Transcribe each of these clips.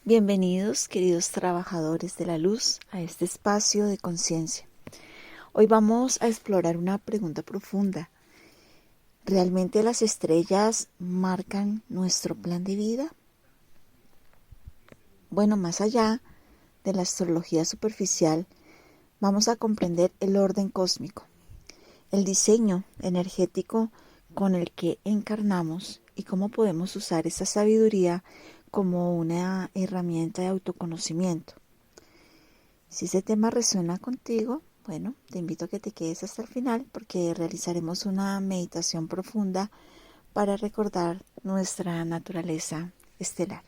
Bienvenidos, queridos trabajadores de la luz, a este espacio de conciencia. Hoy vamos a explorar una pregunta profunda. ¿Realmente las estrellas marcan nuestro plan de vida? Bueno, más allá de la astrología superficial, vamos a comprender el orden cósmico, el diseño energético con el que encarnamos y cómo podemos usar esa sabiduría como una herramienta de autoconocimiento. Si ese tema resuena contigo, bueno, te invito a que te quedes hasta el final porque realizaremos una meditación profunda para recordar nuestra naturaleza estelar.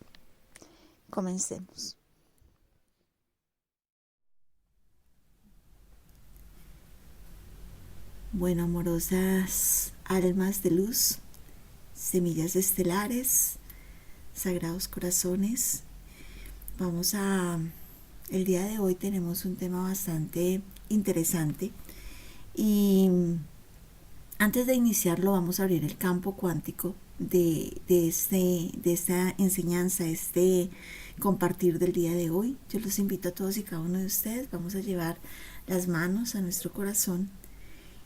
Comencemos. Bueno, amorosas almas de luz, semillas estelares, sagrados corazones, el día de hoy tenemos un tema bastante interesante y antes de iniciarlo vamos a abrir el campo cuántico de esta enseñanza, este compartir del día de hoy. Yo los invito a todos y cada uno de ustedes, vamos a llevar las manos a nuestro corazón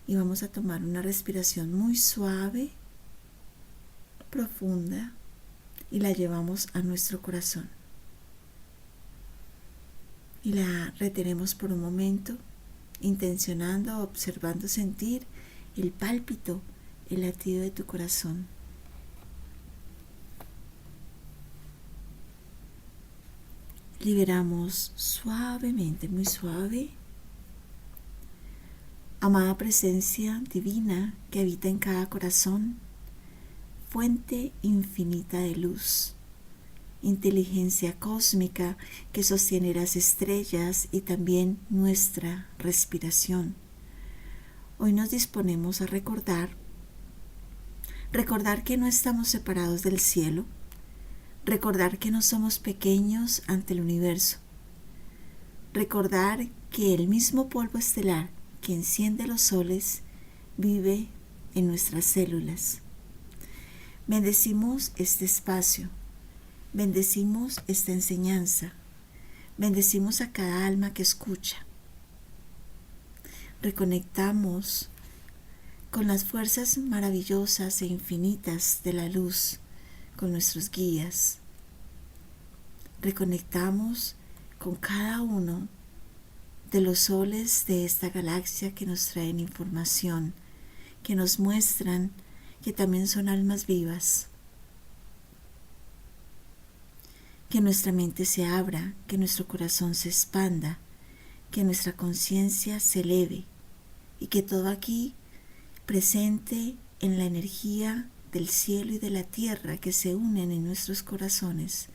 y vamos a tomar una respiración muy suave, profunda, y la llevamos a nuestro corazón. Y la retenemos por un momento, intencionando, observando, sentir el pálpito, el latido de tu corazón. Liberamos suavemente, muy suave. Amada presencia divina que habita en cada corazón, fuente infinita de luz, inteligencia cósmica que sostiene las estrellas y también nuestra respiración. Hoy nos disponemos a recordar que no estamos separados del cielo, recordar que no somos pequeños ante el universo, recordar que el mismo polvo estelar que enciende los soles vive en nuestras células. Bendecimos este espacio, bendecimos esta enseñanza, bendecimos a cada alma que escucha. Reconectamos con las fuerzas maravillosas e infinitas de la luz, con nuestros guías. Reconectamos con cada uno de los soles de esta galaxia que nos traen información, que nos muestran que también son almas vivas. Que nuestra mente se abra, que nuestro corazón se expanda, que nuestra conciencia se eleve y que todo aquí presente en la energía del cielo y de la tierra que se unen en nuestros corazones,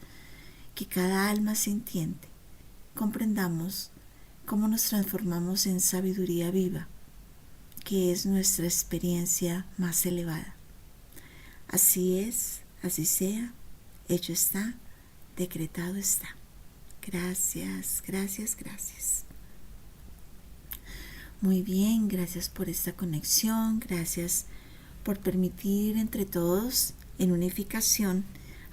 que cada alma sintiente comprendamos cómo nos transformamos en sabiduría viva, que es nuestra experiencia más elevada. Así es, así sea, hecho está, decretado está. Gracias, gracias, gracias. Muy bien, gracias por esta conexión, gracias por permitir entre todos, en unificación,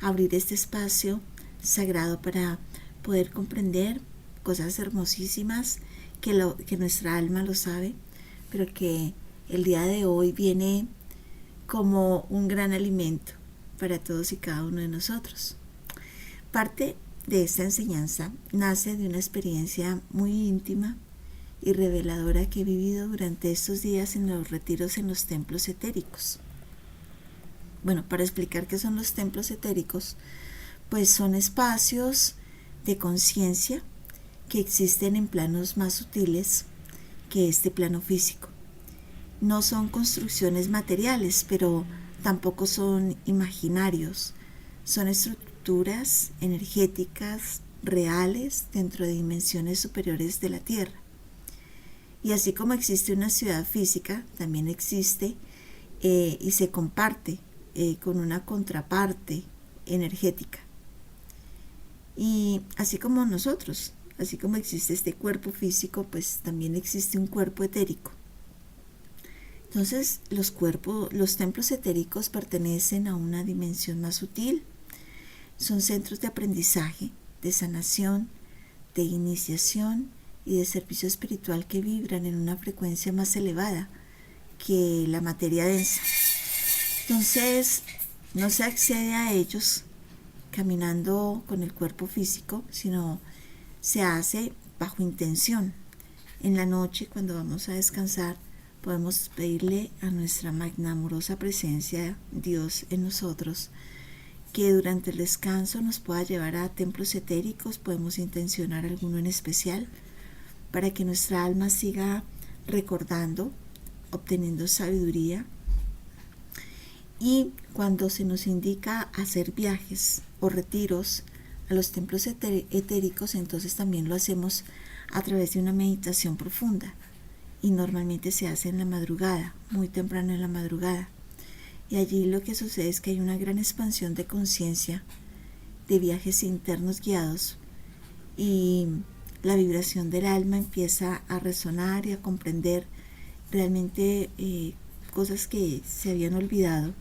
abrir este espacio sagrado para poder comprender cosas hermosísimas que nuestra alma lo sabe, pero que el día de hoy viene como un gran alimento para todos y cada uno de nosotros. Parte de esta enseñanza nace de una experiencia muy íntima y reveladora que he vivido durante estos días en los retiros en los templos etéricos. Bueno, para explicar qué son los templos etéricos, pues son espacios de conciencia que existen en planos más sutiles que este plano físico. No son construcciones materiales, pero tampoco son imaginarios. Son estructuras energéticas reales dentro de dimensiones superiores de la Tierra. Y así como existe una ciudad física, también existe y se comparte con una contraparte energética. Y así como nosotros, así como existe este cuerpo físico, pues también existe un cuerpo etérico. Entonces, los templos etéricos pertenecen a una dimensión más sutil, son centros de aprendizaje de sanación, de iniciación y de servicio espiritual que vibran en una frecuencia más elevada que la materia densa. Entonces, no se accede a ellos caminando con el cuerpo físico, sino se hace bajo intención. En la noche, cuando vamos a descansar, podemos pedirle a nuestra magna amorosa presencia, Dios en nosotros, que durante el descanso nos pueda llevar a templos etéricos. Podemos intencionar alguno en especial para que nuestra alma siga recordando, obteniendo sabiduría. Y cuando se nos indica hacer viajes o retiros a los templos etéricos, entonces también lo hacemos a través de una meditación profunda, y normalmente se hace en la madrugada, muy temprano en la madrugada. Y allí lo que sucede es que hay una gran expansión de conciencia, de viajes internos guiados, y la vibración del alma empieza a resonar y a comprender realmente cosas que se habían olvidado,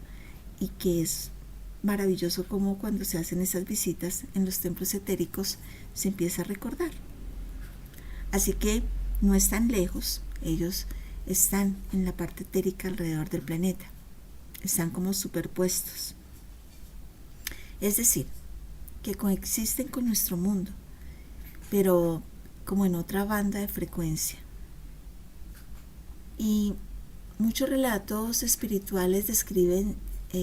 y que es maravilloso como cuando se hacen esas visitas en los templos etéricos se empieza a recordar. Así que no están lejos, ellos están en la parte etérica alrededor del planeta, están como superpuestos. Es decir, que coexisten con nuestro mundo, pero como en otra banda de frecuencia. Y muchos relatos espirituales describen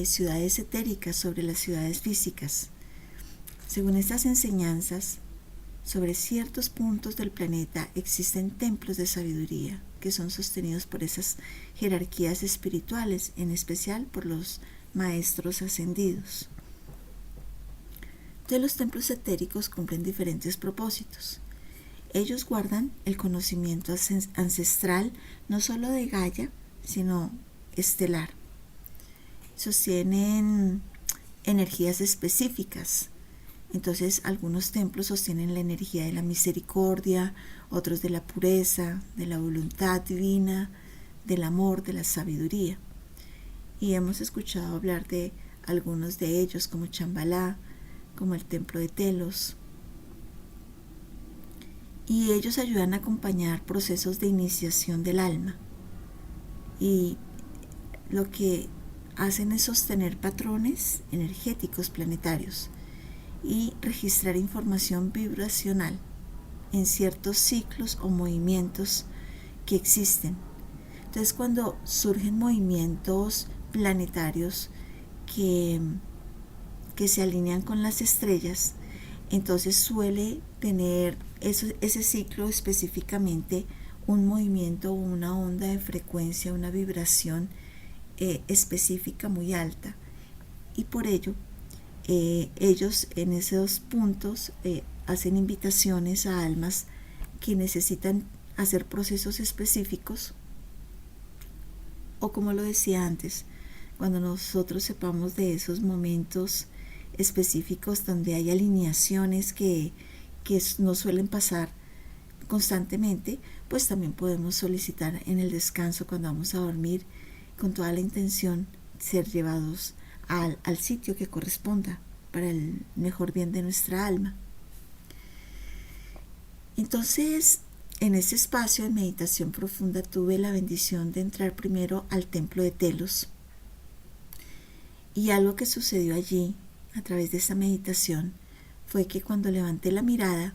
ciudades etéricas sobre las ciudades físicas. Según estas enseñanzas, sobre ciertos puntos del planeta existen templos de sabiduría que son sostenidos por esas jerarquías espirituales, en especial por los maestros ascendidos. Entonces, los templos etéricos cumplen diferentes propósitos. Ellos guardan el conocimiento ancestral, no solo de Gaia, sino estelar. Sostienen energías específicas. Entonces, algunos templos sostienen la energía de la misericordia, otros de la pureza, de la voluntad divina, del amor, de la sabiduría. Y hemos escuchado hablar de algunos de ellos, como Chambalá, como el templo de Telos. Y ellos ayudan a acompañar procesos de iniciación del alma. Y lo que hacen es sostener patrones energéticos planetarios y registrar información vibracional en ciertos ciclos o movimientos que existen. Entonces, cuando surgen movimientos planetarios que se alinean con las estrellas, entonces suele tener ese ciclo específicamente un movimiento o una onda de frecuencia, una vibración específica muy alta, y por ello ellos en esos puntos hacen invitaciones a almas que necesitan hacer procesos específicos, o como lo decía antes, cuando nosotros sepamos de esos momentos específicos donde hay alineaciones que no suelen pasar constantemente, pues también podemos solicitar en el descanso, cuando vamos a dormir, con toda la intención de ser llevados al sitio que corresponda para el mejor bien de nuestra alma. Entonces, en ese espacio de meditación profunda tuve la bendición de entrar primero al templo de Telos, y algo que sucedió allí a través de esa meditación fue que cuando levanté la mirada,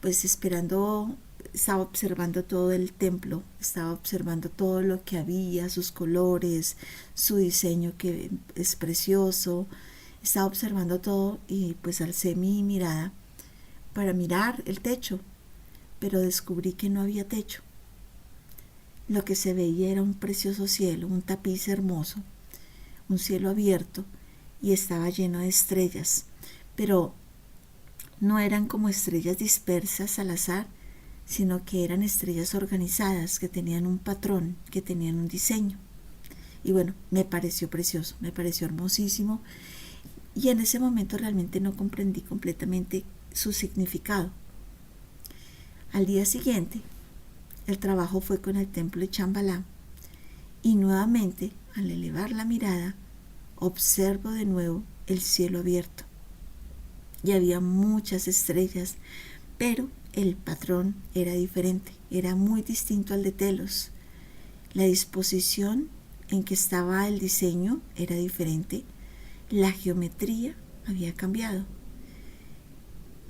pues estaba observando todo el templo, estaba observando todo lo que había, sus colores, su diseño que es precioso, estaba observando todo, y pues alcé mi mirada para mirar el techo, pero descubrí que no había techo. Lo que se veía era un precioso cielo, un tapiz hermoso, un cielo abierto, y estaba lleno de estrellas, pero no eran como estrellas dispersas al azar, sino que eran estrellas organizadas, que tenían un patrón, que tenían un diseño. Y bueno, me pareció precioso, me pareció hermosísimo, y en ese momento realmente no comprendí completamente su significado. Al día siguiente, el trabajo fue con el templo de Chambalá, y nuevamente, al elevar la mirada, observo de nuevo el cielo abierto. y había muchas estrellas, pero el patrón era diferente, era muy distinto al de Telos. La disposición en que estaba el diseño era diferente, la geometría había cambiado.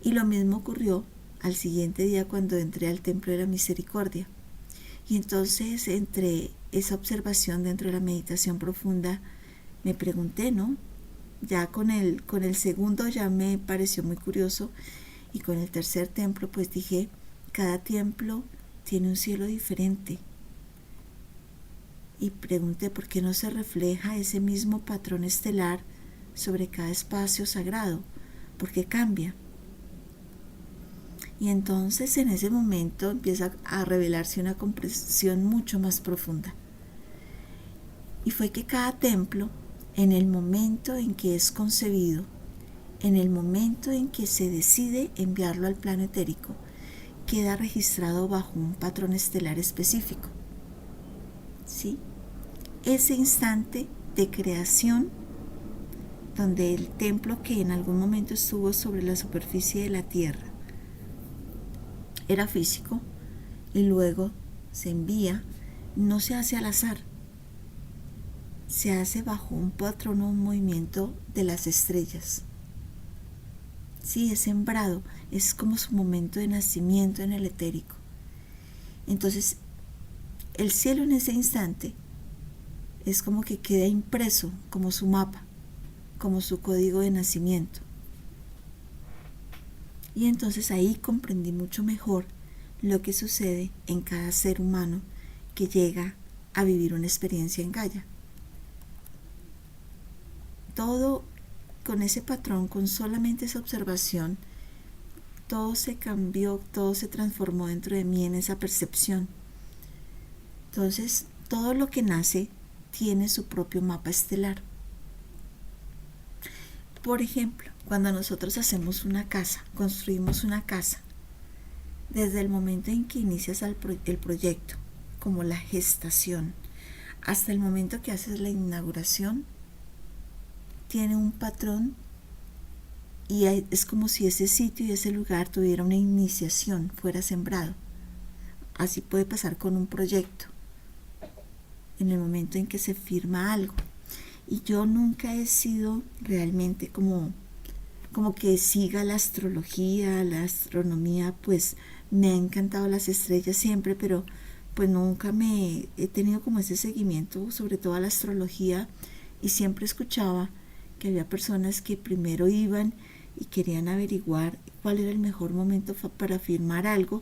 Y lo mismo ocurrió al siguiente día cuando entré al Templo de la Misericordia. Y entonces, entre esa observación dentro de la meditación profunda, me pregunté, ¿no? Ya con el segundo ya me pareció muy curioso, y con el tercer templo pues dije, cada templo tiene un cielo diferente. Y pregunté por qué no se refleja ese mismo patrón estelar sobre cada espacio sagrado, por qué cambia. Y entonces en ese momento empieza a revelarse una comprensión mucho más profunda. Y fue que cada templo, en el momento en que es concebido, en el momento en que se decide enviarlo al plano etérico, queda registrado bajo un patrón estelar específico. ¿Sí? Ese instante de creación, donde el templo que en algún momento estuvo sobre la superficie de la tierra era físico y luego se envía, no se hace al azar, se hace bajo un patrón o un movimiento de las estrellas. Sí, es sembrado, es como su momento de nacimiento en el etérico. Entonces, el cielo en ese instante es como que queda impreso, como su mapa, como su código de nacimiento. Y entonces ahí comprendí mucho mejor lo que sucede en cada ser humano que llega a vivir una experiencia en Gaia. Todo con ese patrón, con solamente esa observación, todo se cambió, todo se transformó dentro de mí en esa percepción. Entonces, todo lo que nace tiene su propio mapa estelar. Por ejemplo, cuando nosotros hacemos una casa, construimos una casa, desde el momento en que inicias el proyecto, como la gestación, hasta el momento que haces la inauguración, tiene un patrón y es como si ese sitio y ese lugar tuviera una iniciación, fuera sembrado. Así puede pasar con un proyecto, en el momento en que se firma algo. Y yo nunca he sido realmente como que siga la astrología, la astronomía, pues me ha encantado las estrellas siempre, pero pues nunca he tenido como ese seguimiento, sobre todo a la astrología, y siempre escuchaba que había personas que primero iban y querían averiguar cuál era el mejor momento para firmar algo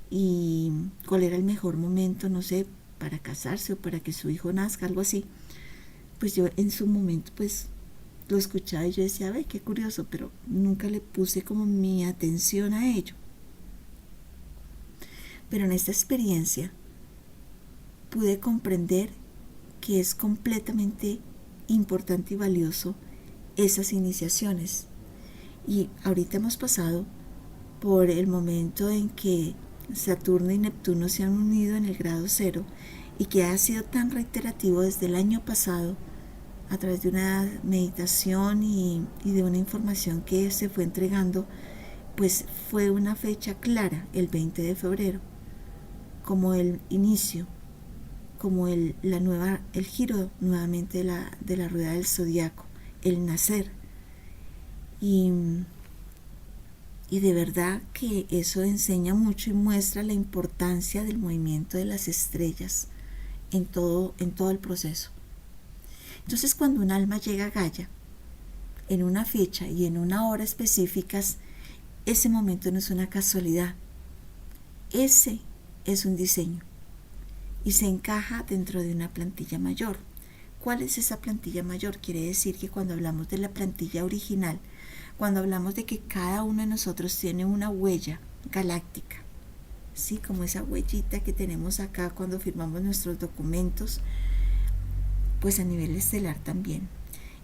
y cuál era el mejor momento, no sé, para casarse o para que su hijo nazca, algo así. Pues yo en su momento pues lo escuchaba y yo decía, ay, qué curioso, pero nunca le puse como mi atención a ello. Pero en esta experiencia pude comprender que es completamente importante y valioso esas iniciaciones. Y ahorita hemos pasado por el momento en que Saturno y Neptuno se han unido en el grado 0 y que ha sido tan reiterativo desde el año pasado a través de una meditación y de una información que se fue entregando, pues fue una fecha clara, el 20 de febrero, como el inicio, como el giro nuevamente de la rueda del zodiaco, el nacer. Y de verdad que eso enseña mucho y muestra la importancia del movimiento de las estrellas en todo el proceso. Entonces, cuando un alma llega a Gaia, en una fecha y en una hora específicas, ese momento no es una casualidad. Ese es un diseño y se encaja dentro de una plantilla mayor. ¿Cuál es esa plantilla mayor? Quiere decir que cuando hablamos de la plantilla original, cuando hablamos de que cada uno de nosotros tiene una huella galáctica, ¿sí? Como esa huellita que tenemos acá cuando firmamos nuestros documentos, pues a nivel estelar también.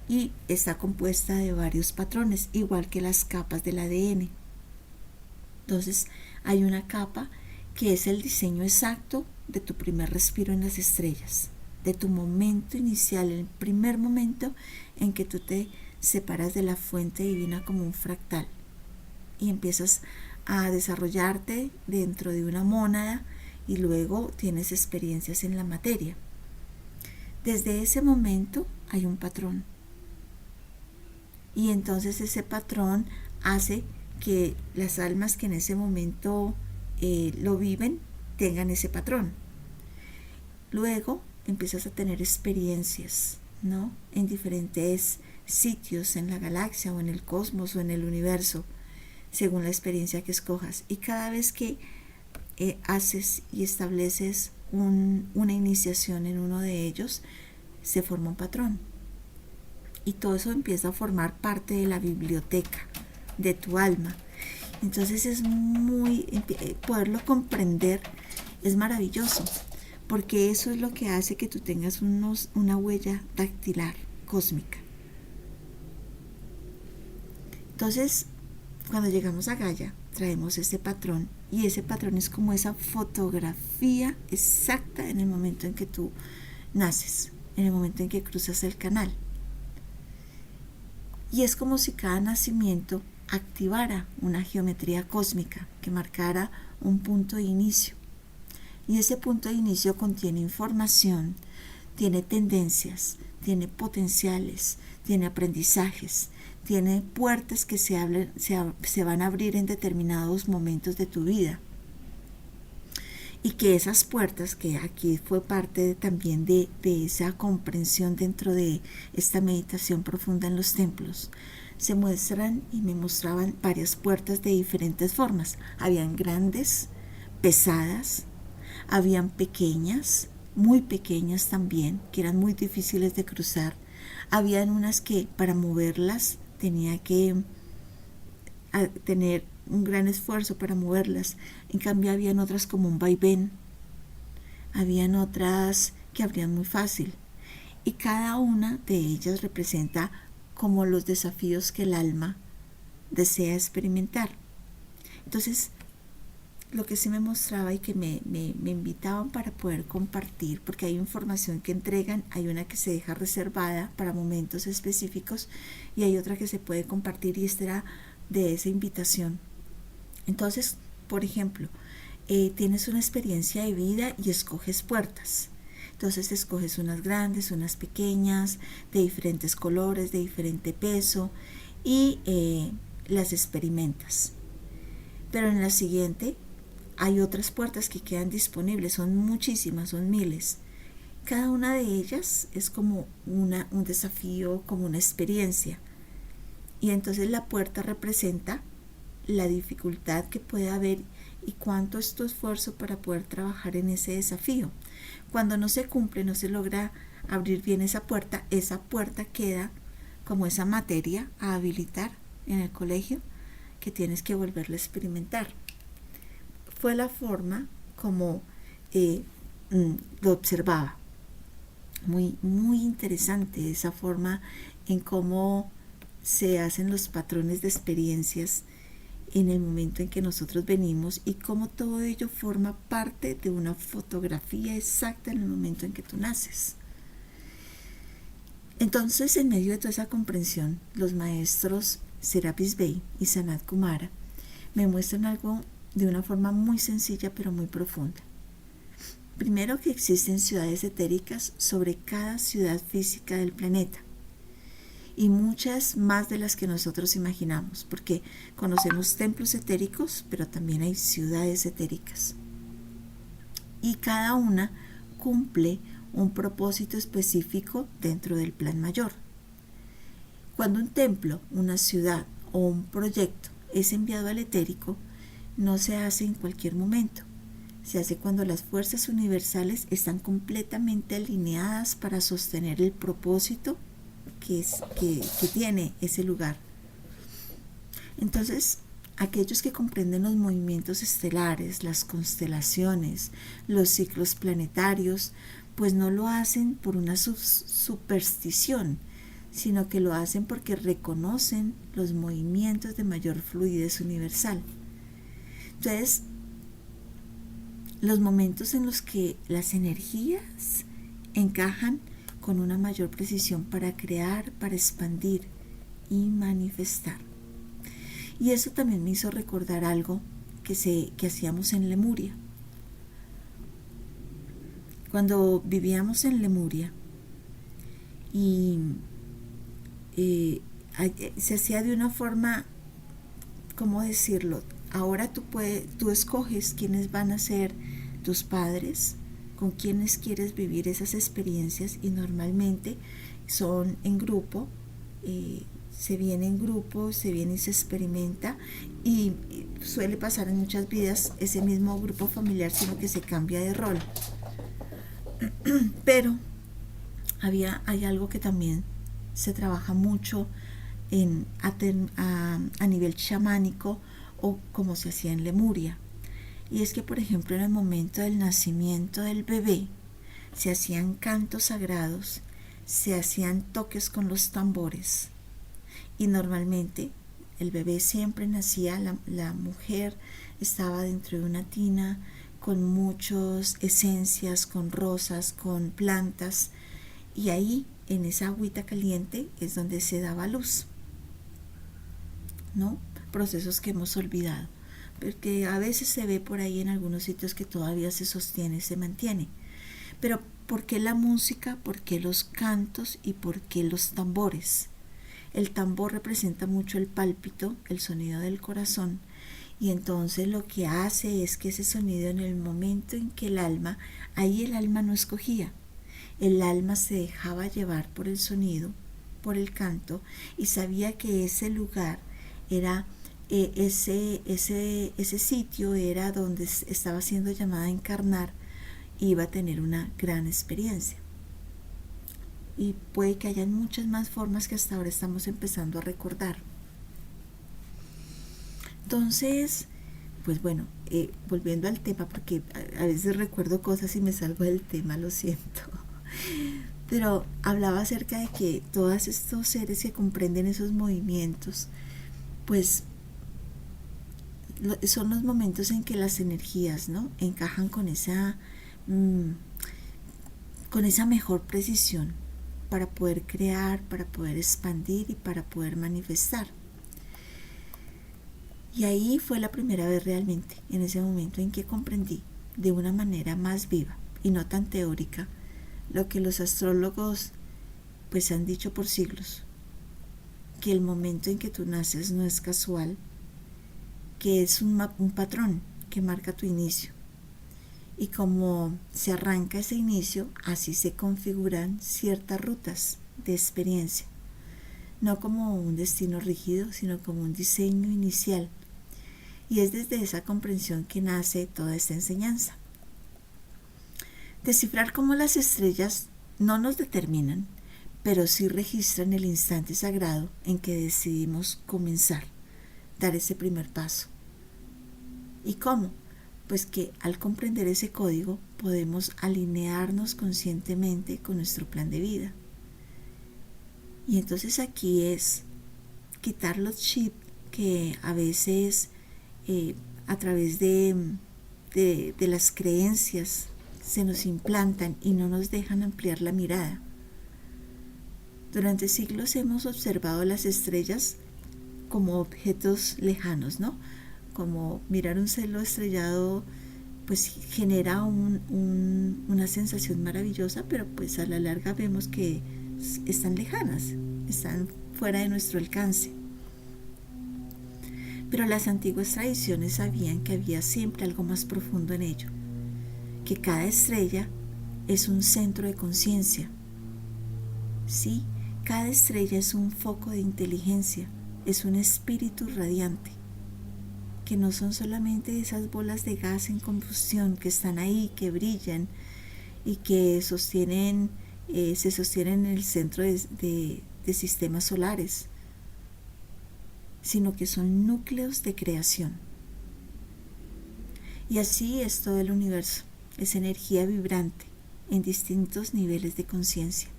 Y está compuesta de varios patrones, igual que las capas del ADN. Entonces, hay una capa que es el diseño exacto de tu primer respiro en las estrellas, de tu momento inicial, el primer momento en que tú te separas de la fuente divina como un fractal y empiezas a desarrollarte dentro de una mónada y luego tienes experiencias en la materia. Desde ese momento hay un patrón y entonces ese patrón hace que las almas que en ese momento lo viven tengan ese patrón. Luego empiezas a tener experiencias, ¿no? En diferentes sitios en la galaxia o en el cosmos o en el universo, según la experiencia que escojas. Y cada vez que haces y estableces una iniciación en uno de ellos, se forma un patrón. Y todo eso empieza a formar parte de la biblioteca de tu alma. Entonces es poderlo comprender es maravilloso, porque eso es lo que hace que tú tengas una huella dactilar cósmica. Entonces, cuando llegamos a Gaia, traemos ese patrón, y ese patrón es como esa fotografía exacta en el momento en que tú naces, en el momento en que cruzas el canal. Y es como si cada nacimiento activara una geometría cósmica que marcara un punto de inicio. Y ese punto de inicio contiene información, tiene tendencias, tiene potenciales, tiene aprendizajes, tiene puertas que se van a abrir en determinados momentos de tu vida. Y que esas puertas, que aquí fue parte también de esa comprensión dentro de esta meditación profunda en los templos, se muestran y me mostraban varias puertas de diferentes formas. Habían grandes, pesadas, habían pequeñas, muy pequeñas también, que eran muy difíciles de cruzar. Habían unas que para moverlas tenía que tener un gran esfuerzo para moverlas. En cambio habían otras como un vaivén, habían otras que abrían muy fácil, y cada una de ellas representa como los desafíos que el alma desea experimentar. Entonces, lo que sí me mostraba y que me invitaban para poder compartir, porque hay información que entregan, hay una que se deja reservada para momentos específicos y hay otra que se puede compartir, y esta era de esa invitación. Entonces, por ejemplo, tienes una experiencia de vida y escoges puertas. Entonces escoges unas grandes, unas pequeñas, de diferentes colores, de diferente peso, y las experimentas. Pero en la siguiente hay otras puertas que quedan disponibles, son muchísimas, son miles. Cada una de ellas es como un desafío, como una experiencia. Y entonces la puerta representa la dificultad que puede haber y cuánto es tu esfuerzo para poder trabajar en ese desafío. Cuando no se cumple, no se logra abrir bien esa puerta queda como esa materia a habilitar en el colegio que tienes que volverla a experimentar. Fue la forma como lo observaba. Muy, muy interesante esa forma en cómo se hacen los patrones de experiencias en el momento en que nosotros venimos, y cómo todo ello forma parte de una fotografía exacta en el momento en que tú naces. Entonces, en medio de toda esa comprensión, los maestros Serapis Bey y Sanat Kumara me muestran algo de una forma muy sencilla pero muy profunda. Primero, que existen ciudades etéricas sobre cada ciudad física del planeta, y muchas más de las que nosotros imaginamos, porque conocemos templos etéricos, pero también hay ciudades etéricas. Y cada una cumple un propósito específico dentro del plan mayor. Cuando un templo, una ciudad o un proyecto es enviado al etérico, no se hace en cualquier momento. Se hace cuando las fuerzas universales están completamente alineadas para sostener el propósito que tiene ese lugar. Entonces, aquellos que comprenden los movimientos estelares, las constelaciones, los ciclos planetarios, pues no lo hacen por una superstición, sino que lo hacen porque reconocen los movimientos de mayor fluidez universal. Entonces, los momentos en los que las energías encajan con una mayor precisión para crear, para expandir y manifestar. Y eso también me hizo recordar algo que hacíamos en Lemuria. Cuando vivíamos en Lemuria y se hacía de una forma, ¿cómo decirlo? Ahora tú escoges quiénes van a ser tus padres, con quienes quieres vivir esas experiencias, y normalmente son en grupo. Se viene en grupo, se viene y se experimenta, y suele pasar en muchas vidas ese mismo grupo familiar, sino que se cambia de rol. Pero hay algo que también se trabaja mucho a nivel chamánico, o como se hacía en Lemuria. Y es que, por ejemplo, en el momento del nacimiento del bebé se hacían cantos sagrados, se hacían toques con los tambores, y normalmente el bebé siempre nacía, la mujer estaba dentro de una tina con muchas esencias, con rosas, con plantas, y ahí en esa agüita caliente es donde se daba luz, ¿no? Procesos que hemos olvidado, porque a veces se ve por ahí en algunos sitios que todavía se sostiene, se mantiene. Pero ¿por qué la música? ¿Por qué los cantos? ¿Y por qué los tambores? El tambor representa mucho el pálpito, el sonido del corazón, y entonces lo que hace es que ese sonido, en el momento en que ahí el alma no escogía, el alma se dejaba llevar por el sonido, por el canto, y sabía que ese lugar era, ese sitio era donde estaba siendo llamada a encarnar, y iba a tener una gran experiencia. Y puede que hayan muchas más formas que hasta ahora estamos empezando a recordar. Entonces, pues bueno, volviendo al tema, porque a veces recuerdo cosas y me salgo del tema, lo siento. Pero hablaba acerca de que todos estos seres que comprenden esos movimientos, pues son los momentos en que las energías, ¿no?, encajan con esa mejor precisión para poder crear, para poder expandir y para poder manifestar. Y ahí fue la primera vez realmente, en ese momento en que comprendí de una manera más viva y no tan teórica lo que los astrólogos pues han dicho por siglos, que el momento en que tú naces no es casual, que es un patrón que marca tu inicio, y como se arranca ese inicio, así se configuran ciertas rutas de experiencia, no como un destino rígido, sino como un diseño inicial. Y es desde esa comprensión que nace toda esta enseñanza. Descifrar cómo las estrellas no nos determinan, pero sí registran el instante sagrado en que decidimos comenzar, dar ese primer paso. ¿Y cómo? Pues que al comprender ese código podemos alinearnos conscientemente con nuestro plan de vida. Y entonces aquí es quitar los chips que a veces a través de las creencias se nos implantan y no nos dejan ampliar la mirada. Durante siglos hemos observado las estrellas como objetos lejanos, ¿no? Como mirar un cielo estrellado pues genera una sensación maravillosa, pero pues a la larga vemos que están lejanas, están fuera de nuestro alcance. Pero las antiguas tradiciones sabían que había siempre algo más profundo en ello, que cada estrella es un centro de conciencia. Sí, cada estrella es un foco de inteligencia, es un espíritu radiante, que no son solamente esas bolas de gas en combustión que están ahí, que brillan y que se sostienen en el centro de sistemas solares, sino que son núcleos de creación. Y así es todo el universo, es energía vibrante en distintos niveles de conciencia.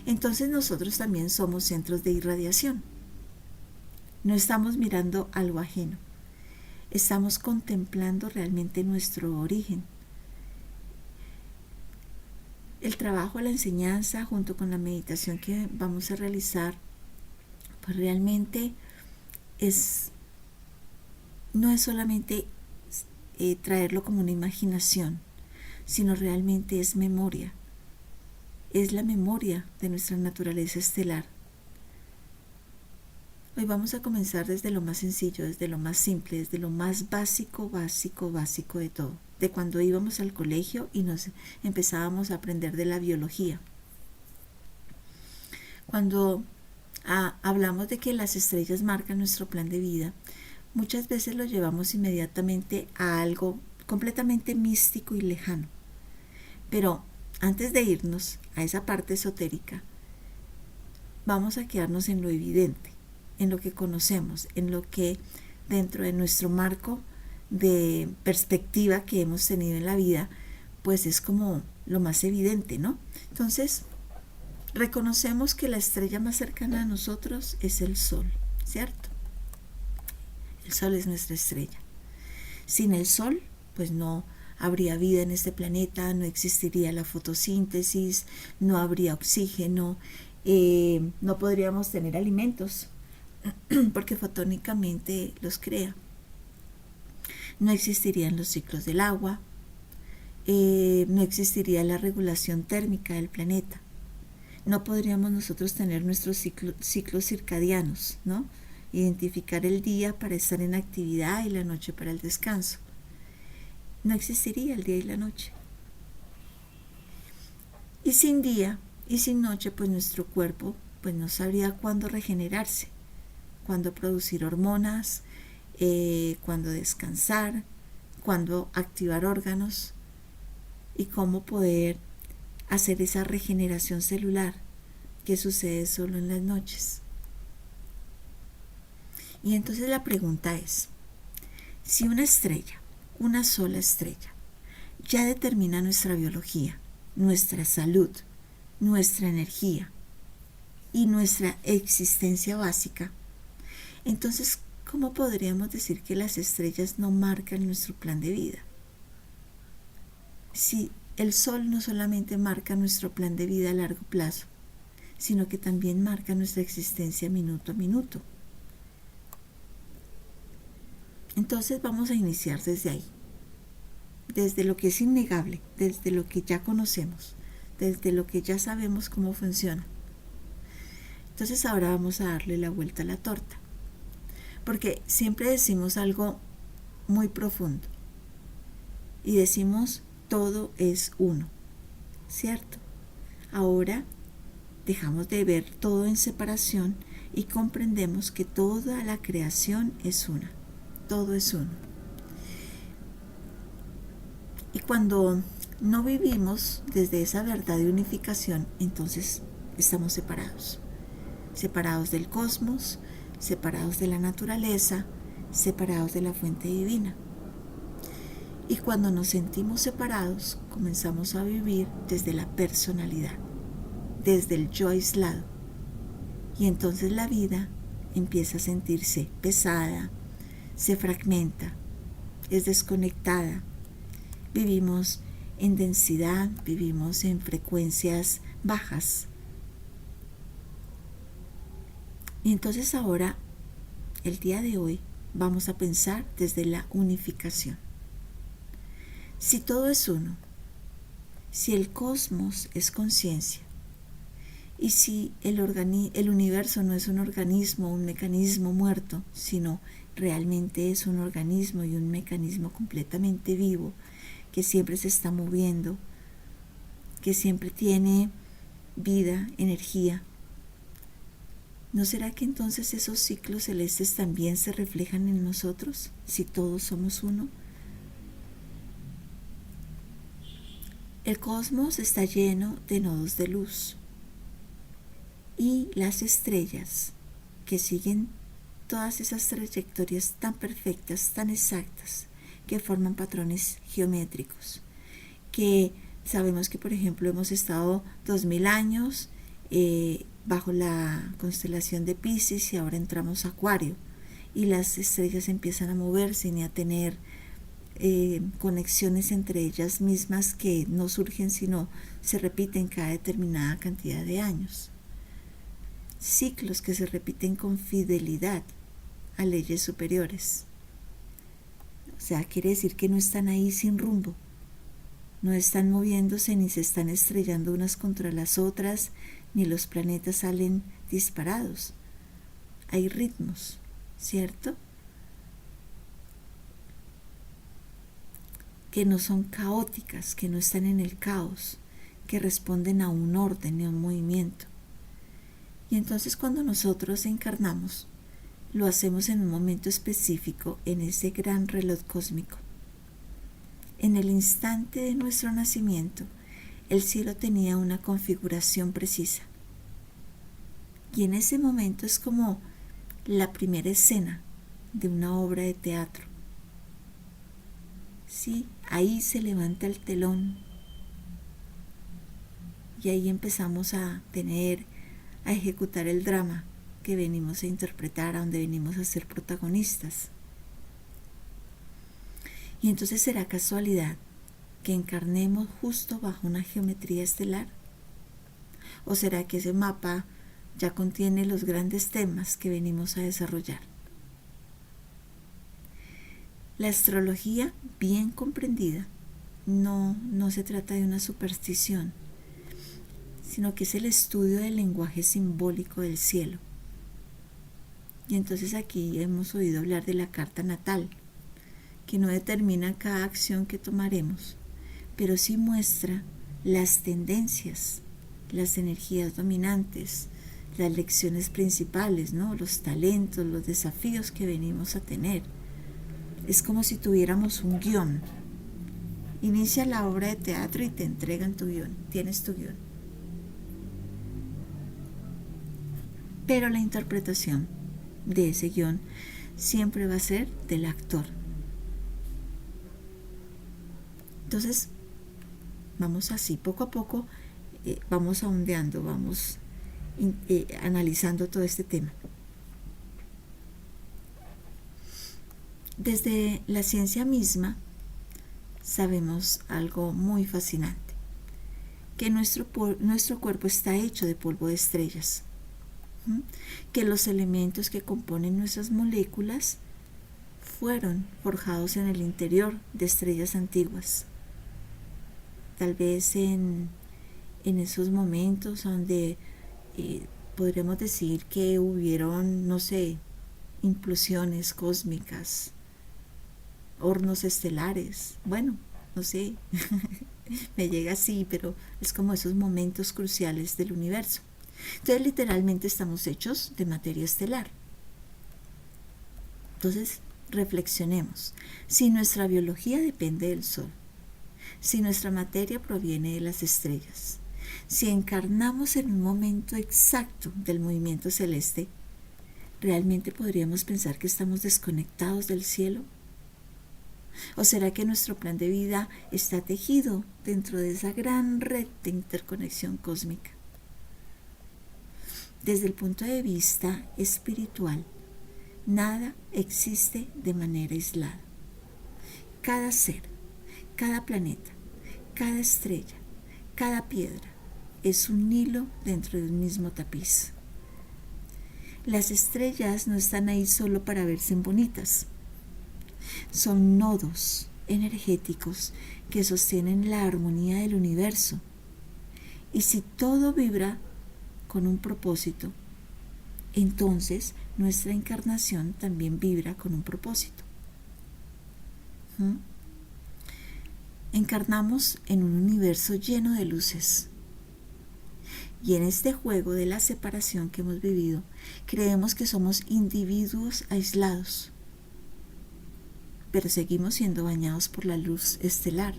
Entonces nosotros también somos centros de irradiación. No estamos mirando algo ajeno, estamos contemplando realmente nuestro origen. El trabajo, la enseñanza, junto con la meditación que vamos a realizar, pues realmente no es solamente traerlo como una imaginación, sino realmente es memoria. Es la memoria de nuestra naturaleza estelar. Hoy vamos a comenzar desde lo más sencillo, desde lo más simple, desde lo más básico de todo. De cuando íbamos al colegio y nos empezábamos a aprender de la biología. Cuando hablamos de que las estrellas marcan nuestro plan de vida, muchas veces lo llevamos inmediatamente a algo completamente místico y lejano. Pero antes de irnos a esa parte esotérica, vamos a quedarnos en lo evidente, en lo que conocemos, en lo que dentro de nuestro marco de perspectiva que hemos tenido en la vida, pues es como lo más evidente, ¿no? Entonces, reconocemos que la estrella más cercana a nosotros es el Sol, ¿cierto? El Sol es nuestra estrella. Sin el Sol, pues no habría vida en este planeta, no existiría la fotosíntesis, no habría oxígeno, no podríamos tener alimentos, porque fotónicamente los crea. No existirían los ciclos del agua, no existiría la regulación térmica del planeta. No podríamos nosotros tener nuestros ciclos circadianos, ¿no? Identificar el día para estar en actividad y la noche para el descanso. No existiría el día y la noche. Y sin día y sin noche, pues nuestro cuerpo pues no sabría cuándo regenerarse, cuándo producir hormonas, cuándo descansar, cuándo activar órganos y cómo poder hacer esa regeneración celular que sucede solo en las noches. Y entonces la pregunta es, si una estrella, una sola estrella, ya determina nuestra biología, nuestra salud, nuestra energía y nuestra existencia básica, entonces, ¿cómo podríamos decir que las estrellas no marcan nuestro plan de vida? Si el Sol no solamente marca nuestro plan de vida a largo plazo, sino que también marca nuestra existencia minuto a minuto. Entonces vamos a iniciar desde ahí, desde lo que es innegable, desde lo que ya conocemos, desde lo que ya sabemos cómo funciona. Entonces ahora vamos a darle la vuelta a la torta, porque siempre decimos algo muy profundo y decimos todo es uno, ¿cierto? Ahora dejamos de ver todo en separación y comprendemos que toda la creación es una, todo es uno. Y cuando no vivimos desde esa verdad de unificación, entonces estamos separados, separados del cosmos, separados de la naturaleza, separados de la fuente divina. Y cuando nos sentimos separados, comenzamos a vivir desde la personalidad, desde el yo aislado. Y entonces la vida empieza a sentirse pesada, se fragmenta, es desconectada. Vivimos en densidad, vivimos en frecuencias bajas. Y entonces ahora, el día de hoy, vamos a pensar desde la unificación. Si todo es uno, si el cosmos es conciencia, y si el universo no es un organismo, un mecanismo muerto, sino realmente es un organismo y un mecanismo completamente vivo, que siempre se está moviendo, que siempre tiene vida, energía, ¿no será que entonces esos ciclos celestes también se reflejan en nosotros, si todos somos uno? El cosmos está lleno de nodos de luz y las estrellas que siguen todas esas trayectorias tan perfectas, tan exactas, que forman patrones geométricos, que sabemos que por ejemplo hemos estado 2000 años bajo la constelación de Piscis y ahora entramos a Acuario y las estrellas empiezan a moverse y a tener conexiones entre ellas mismas que no surgen sino se repiten cada determinada cantidad de años. ciclos que se repiten con fidelidad a leyes superiores. O sea, quiere decir que no están ahí sin rumbo, no están moviéndose ni se están estrellando unas contra las otras, ni los planetas salen disparados. Hay ritmos, ¿cierto? Que no son caóticas, que no están en el caos, que responden a un orden y a un movimiento. Y entonces cuando nosotros encarnamos, lo hacemos en un momento específico en ese gran reloj cósmico. En el instante de nuestro nacimiento, el cielo tenía una configuración precisa. Y en ese momento es como la primera escena de una obra de teatro. Sí, ahí se levanta el telón y ahí empezamos a ejecutar el drama que venimos a interpretar, a donde venimos a ser protagonistas. Y entonces, ¿será casualidad que encarnemos justo bajo una geometría estelar? ¿O será que ese mapa ya contiene los grandes temas que venimos a desarrollar? La astrología, bien comprendida, no se trata de una superstición, sino que es el estudio del lenguaje simbólico del cielo. Y entonces aquí hemos oído hablar de la carta natal, que no determina cada acción que tomaremos, pero sí muestra las tendencias, las energías dominantes, las lecciones principales, ¿no? Los talentos, los desafíos que venimos a tener. Es como si tuviéramos un guión. Inicia la obra de teatro y te entregan tu guión, tienes tu guión. Pero la interpretación de ese guión siempre va a ser del actor. Entonces, vamos así, poco a poco, vamos ahondeando, vamos analizando todo este tema. Desde la ciencia misma sabemos algo muy fascinante, que nuestro cuerpo está hecho de polvo de estrellas, que los elementos que componen nuestras moléculas fueron forjados en el interior de estrellas antiguas. Tal vez en esos momentos donde podríamos decir que hubieron, no sé, implosiones cósmicas, hornos estelares, bueno, no sé, me llega así, pero es como esos momentos cruciales del universo. Entonces literalmente estamos hechos de materia estelar. Entonces reflexionemos, si nuestra biología depende del Sol, si nuestra materia proviene de las estrellas, si encarnamos en un momento exacto del movimiento celeste, ¿realmente podríamos pensar que estamos desconectados del cielo? ¿O será que nuestro plan de vida está tejido dentro de esa gran red de interconexión cósmica? Desde el punto de vista espiritual, nada existe de manera aislada. Cada ser, cada planeta, cada estrella, cada piedra es un hilo dentro de un mismo tapiz. Las estrellas no están ahí solo para verse bonitas. Son nodos energéticos que sostienen la armonía del universo. Y si todo vibra con un propósito, entonces nuestra encarnación también vibra con un propósito. Encarnamos en un universo lleno de luces. Y en este juego de la separación que hemos vivido, creemos que somos individuos aislados, pero seguimos siendo bañados por la luz estelar,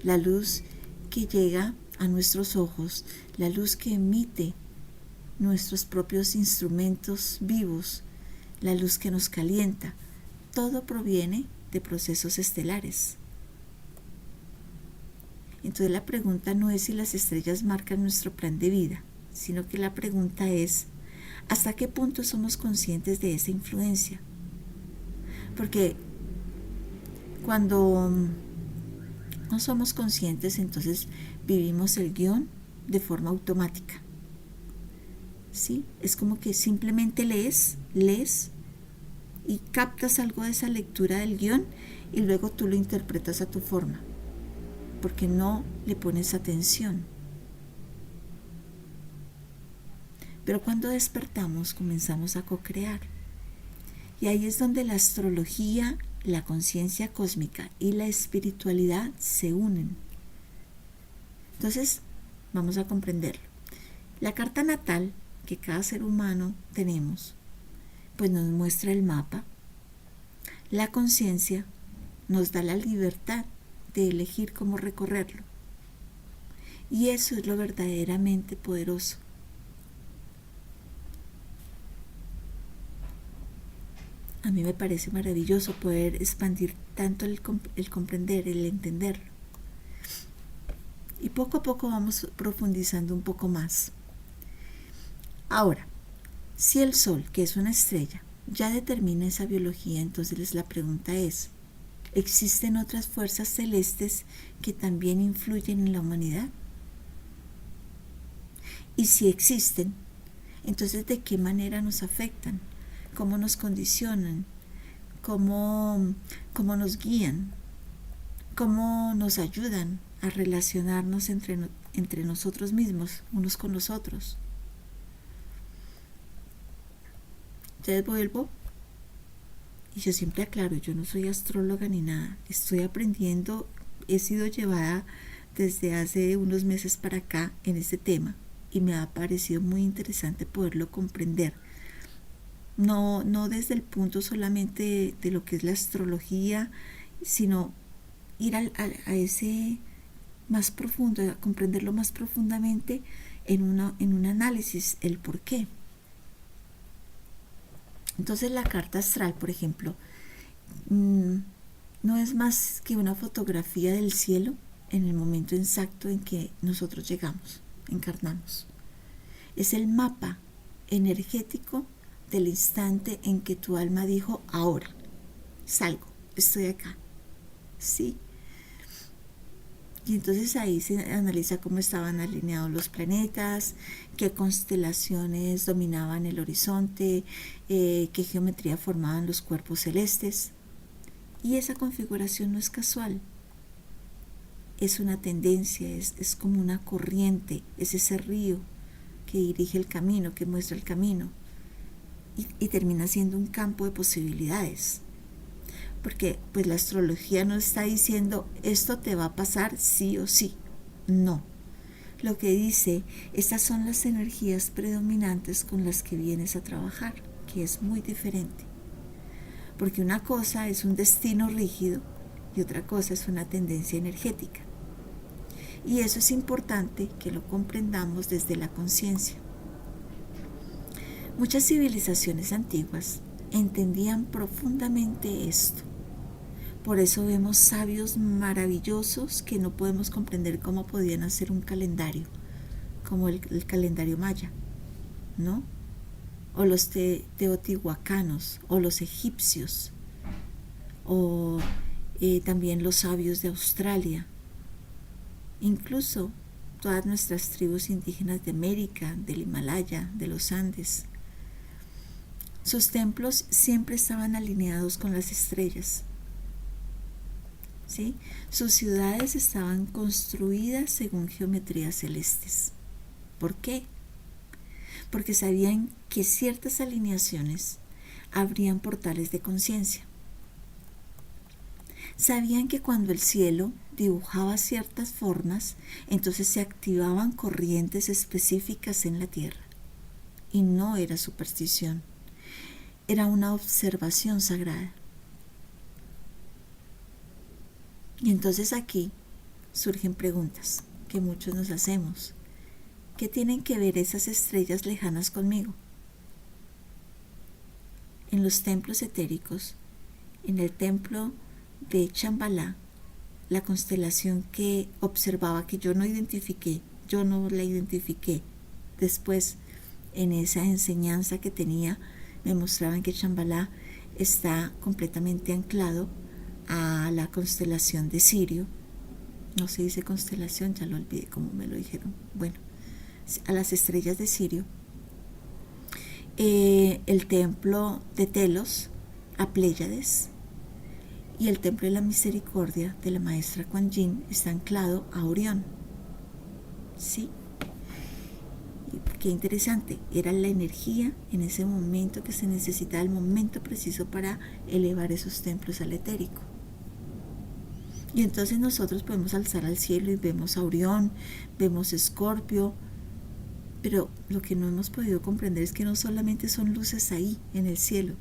la luz que llega a nuestros ojos, la luz que emite nuestros propios instrumentos vivos, la luz que nos calienta. Todo proviene de procesos estelares. Entonces la pregunta no es si las estrellas marcan nuestro plan de vida, sino que la pregunta es ¿hasta qué punto somos conscientes de esa influencia? Porque cuando no somos conscientes, entonces vivimos el guión de forma automática. ¿sí? Es como que simplemente lees y captas algo de esa lectura del guión y luego tú lo interpretas a tu forma, porque no le pones atención. Pero cuando despertamos comenzamos a co-crear. Y ahí es donde la astrología, la conciencia cósmica y la espiritualidad se unen. Entonces, vamos a comprenderlo. La carta natal que cada ser humano tenemos, pues nos muestra el mapa. La conciencia nos da la libertad de elegir cómo recorrerlo. Y eso es lo verdaderamente poderoso. A mí me parece maravilloso poder expandir tanto el comprender, el entenderlo. Y poco a poco vamos profundizando un poco más. Ahora, si el Sol, que es una estrella, ya determina esa biología, entonces la pregunta es, ¿existen otras fuerzas celestes que también influyen en la humanidad? Y si existen, entonces ¿de qué manera nos afectan? ¿Cómo nos condicionan? ¿Cómo nos guían? ¿Cómo nos ayudan a relacionarnos entre nosotros mismos, unos con los otros? Entonces vuelvo, y yo siempre aclaro, yo no soy astróloga ni nada, estoy aprendiendo, he sido llevada desde hace unos meses para acá en este tema, y me ha parecido muy interesante poderlo comprender. No desde el punto solamente de lo que es la astrología, sino ir a ese más profundo, a comprenderlo más profundamente en un análisis, el por qué. Entonces la carta astral, por ejemplo, no es más que una fotografía del cielo en el momento exacto en que nosotros llegamos, encarnamos. Es el mapa energético del instante en que tu alma dijo, ahora, salgo, estoy acá. ¿Sí? Y entonces ahí se analiza cómo estaban alineados los planetas, qué constelaciones dominaban el horizonte, qué geometría formaban los cuerpos celestes. Y esa configuración no es casual, es una tendencia, es como una corriente, es ese río que dirige el camino, que muestra el camino, y termina siendo un campo de posibilidades. Porque pues la astrología no está diciendo esto te va a pasar sí o sí, no. Lo que dice, estas son las energías predominantes con las que vienes a trabajar, que es muy diferente. Porque una cosa es un destino rígido y otra cosa es una tendencia energética. Y eso es importante que lo comprendamos desde la conciencia. Muchas civilizaciones antiguas entendían profundamente esto. Por eso vemos sabios maravillosos que no podemos comprender cómo podían hacer un calendario, como el calendario maya, ¿no? O los teotihuacanos, o los egipcios, o también los sabios de Australia, incluso todas nuestras tribus indígenas de América, del Himalaya, de los Andes. Sus templos siempre estaban alineados con las estrellas. ¿Sí? Sus ciudades estaban construidas según geometrías celestes. ¿Por qué? Porque sabían que ciertas alineaciones abrían portales de conciencia. Sabían que cuando el cielo dibujaba ciertas formas, entonces se activaban corrientes específicas en la tierra. Y no era superstición, era una observación sagrada. Y entonces aquí surgen preguntas que muchos nos hacemos. ¿Qué tienen que ver esas estrellas lejanas conmigo? En los templos etéricos, en el templo de Chambalá, la constelación que observaba, que yo no la identifiqué. Después, en esa enseñanza que tenía, me mostraban que Chambalá está completamente anclado a la constelación de Sirio. No se dice constelación, ya lo olvidé como me lo dijeron. Bueno, a las estrellas de Sirio. el templo de Telos a Pléyades, y el templo de la misericordia de la maestra Kuan Yin está anclado a Orión. ¿Sí? Y qué interesante, era la energía en ese momento que se necesitaba, el momento preciso para elevar esos templos al etérico. Y entonces nosotros podemos alzar al cielo y vemos a Orión, vemos Escorpio, pero lo que no hemos podido comprender es que no solamente son luces ahí en el cielo,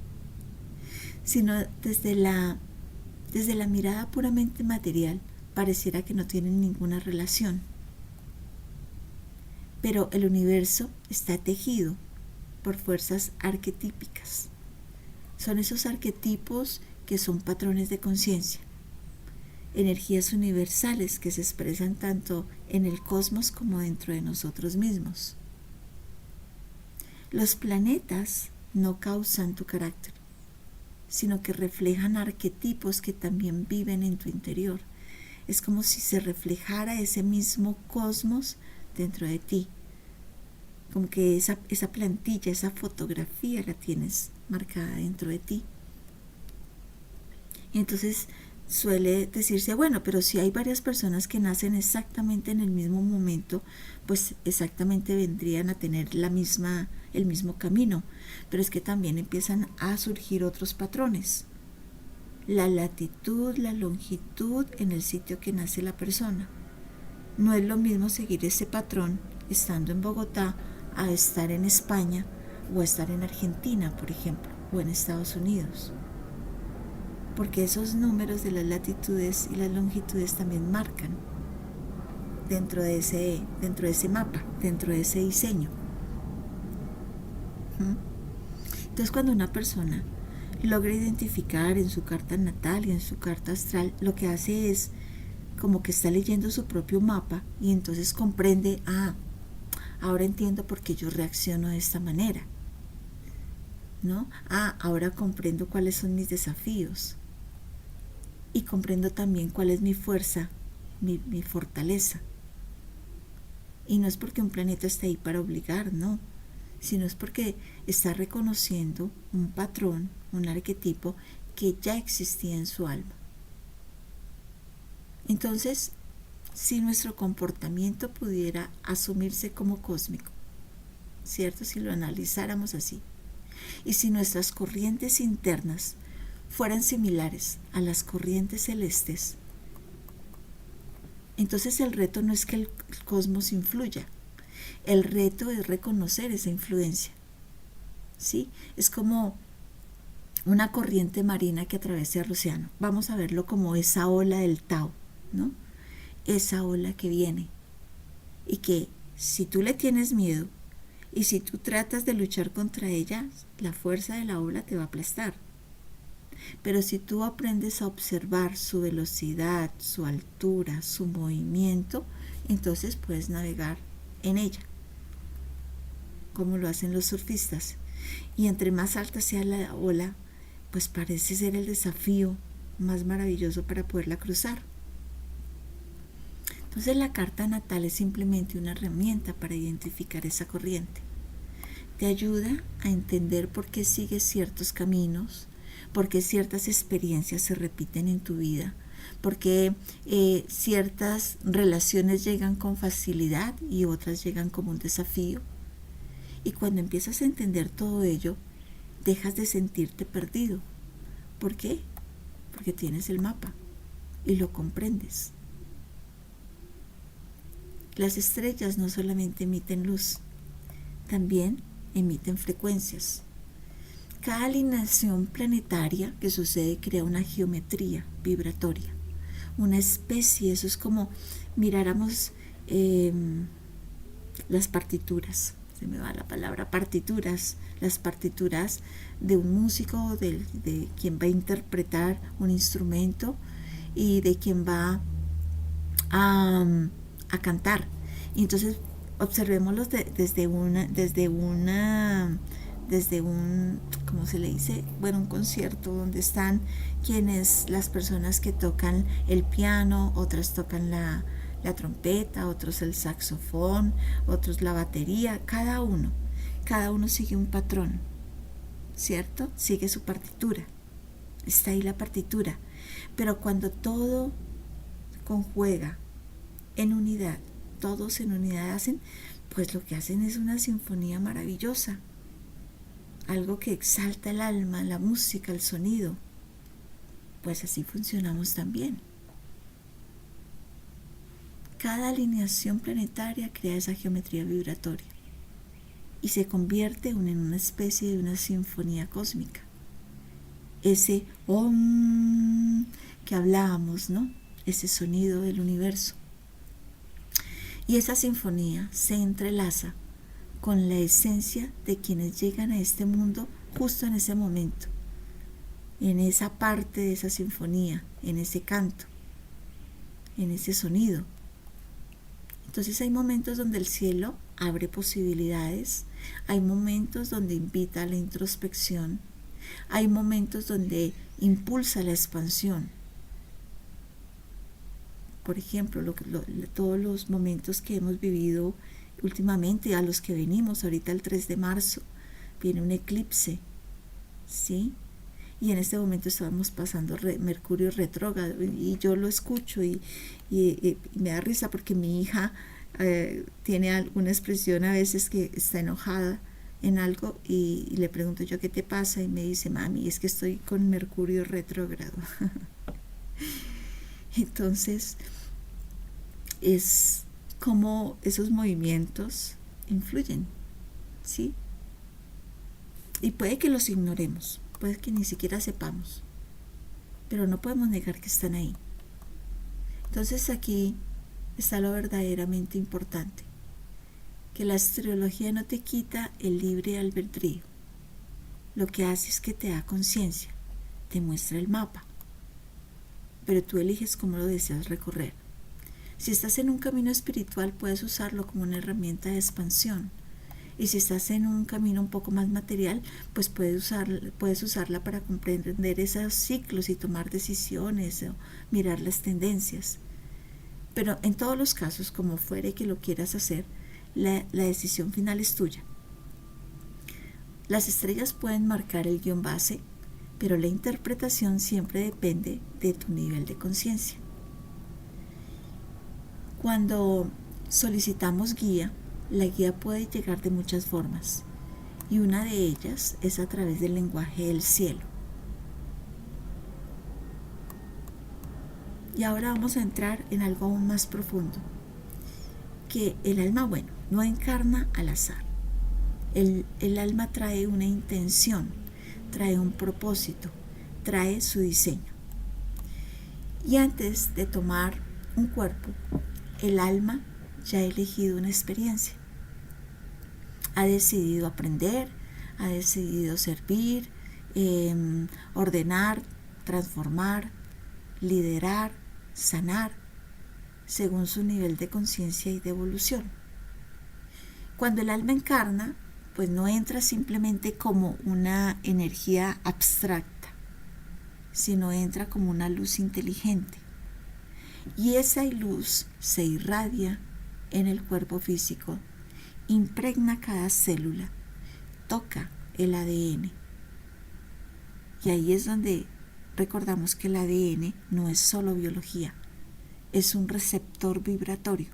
sino desde la mirada puramente material pareciera que no tienen ninguna relación. Pero el universo está tejido por fuerzas arquetípicas. Son esos arquetipos que son patrones de conciencia, energías universales que se expresan tanto en el cosmos como dentro de nosotros mismos. Los planetas no causan tu carácter, sino que reflejan arquetipos que también viven en tu interior. Es como si se reflejara ese mismo cosmos dentro de ti. Como que esa plantilla, esa fotografía la tienes marcada dentro de ti. Y entonces suele decirse, bueno, pero si hay varias personas que nacen exactamente en el mismo momento, pues exactamente vendrían a tener el mismo camino. Pero es que también empiezan a surgir otros patrones. La latitud, la longitud en el sitio que nace la persona. No es lo mismo seguir ese patrón estando en Bogotá a estar en España o a estar en Argentina, por ejemplo, o en Estados Unidos. Porque esos números de las latitudes y las longitudes también marcan dentro de ese mapa, dentro de ese diseño. Entonces, cuando una persona logra identificar en su carta natal y en su carta astral, lo que hace es como que está leyendo su propio mapa y entonces comprende, ahora entiendo por qué yo reacciono de esta manera, ¿no? Ahora comprendo cuáles son mis desafíos y comprendo también cuál es mi fuerza, mi fortaleza. Y no es porque un planeta esté ahí para obligar, no, sino es porque está reconociendo un patrón, un arquetipo que ya existía en su alma. Entonces, si nuestro comportamiento pudiera asumirse como cósmico, ¿cierto? Si lo analizáramos así, y si nuestras corrientes internas fueran similares a las corrientes celestes, entonces el reto no es que el cosmos influya, el reto es reconocer esa influencia, ¿sí? Es como una corriente marina que atraviesa el océano. Vamos a verlo como esa ola del Tao, ¿no? Esa ola que viene y que si tú le tienes miedo y si tú tratas de luchar contra ella, la fuerza de la ola te va a aplastar. Pero si tú aprendes a observar su velocidad, su altura, su movimiento, entonces puedes navegar en ella, como lo hacen los surfistas. Y entre más alta sea la ola, pues parece ser el desafío más maravilloso para poderla cruzar. Entonces la carta natal es simplemente una herramienta para identificar esa corriente. Te ayuda a entender por qué sigues ciertos caminos, por qué ciertas experiencias se repiten en tu vida, por qué ciertas relaciones llegan con facilidad y otras llegan como un desafío. Y cuando empiezas a entender todo ello, dejas de sentirte perdido. ¿Por qué? Porque tienes el mapa y lo comprendes. Las estrellas no solamente emiten luz, también emiten frecuencias. Cada alineación planetaria que sucede crea una geometría vibratoria, una especie, eso es como miráramos las partituras, se me va la palabra partituras, las partituras de un músico, de quien va a interpretar un instrumento y de quien va a cantar. Y entonces observémoslos desde un, ¿cómo se le dice? Bueno, un concierto donde están las personas que tocan el piano, otras tocan la trompeta, otros el saxofón, otros la batería, cada uno sigue un patrón, ¿cierto? Sigue su partitura. Está ahí la partitura. Pero cuando todo conjuega en unidad, todos en unidad hacen, pues lo que hacen es una sinfonía maravillosa. Algo que exalta el alma, la música, el sonido. Pues así funcionamos también. Cada alineación planetaria crea esa geometría vibratoria y se convierte en una especie de una sinfonía cósmica. Ese Om que hablábamos, ¿no? Ese sonido del universo. Y esa sinfonía se entrelaza con la esencia de quienes llegan a este mundo justo en ese momento, en esa parte de esa sinfonía, en ese canto, en ese sonido. Entonces hay momentos donde el cielo abre posibilidades, hay momentos donde invita a la introspección, hay momentos donde impulsa la expansión. Por ejemplo, todos los momentos que hemos vivido últimamente, a los que venimos, ahorita el 3 de marzo, viene un eclipse, ¿sí? Y en este momento estábamos pasando Mercurio retrógrado y yo lo escucho y me da risa porque mi hija tiene alguna expresión a veces que está enojada en algo y le pregunto yo qué te pasa y me dice, mami, es que estoy con Mercurio retrógrado. Entonces es como esos movimientos influyen, ¿sí? Y puede que los ignoremos, puede que ni siquiera sepamos, pero no podemos negar que están ahí. Entonces aquí está lo verdaderamente importante, que la astrología no te quita el libre albedrío. Lo que hace es que te da conciencia, te muestra el mapa, pero tú eliges cómo lo deseas recorrer. Si estás en un camino espiritual, puedes usarlo como una herramienta de expansión. Y si estás en un camino un poco más material, pues puedes usarla para comprender esos ciclos y tomar decisiones o mirar las tendencias. Pero en todos los casos, como fuere que lo quieras hacer, la decisión final es tuya. Las estrellas pueden marcar el guión base, pero la interpretación siempre depende de tu nivel de conciencia. Cuando solicitamos guía, la guía puede llegar de muchas formas y una de ellas es a través del lenguaje del cielo. Y ahora vamos a entrar en algo aún más profundo, que el alma, bueno, no encarna al azar. El alma trae una intención, trae un propósito, trae su diseño. Y antes de tomar un cuerpo, el alma ya ha elegido una experiencia. Ha decidido aprender, ha decidido servir, ordenar, transformar, liderar, sanar, según su nivel de conciencia y de evolución. Cuando el alma encarna, pues no entra simplemente como una energía abstracta, sino entra como una luz inteligente. Y esa luz se irradia en el cuerpo físico, impregna cada célula, toca el ADN. Y ahí es donde recordamos que el ADN no es solo biología, es un receptor vibratorio.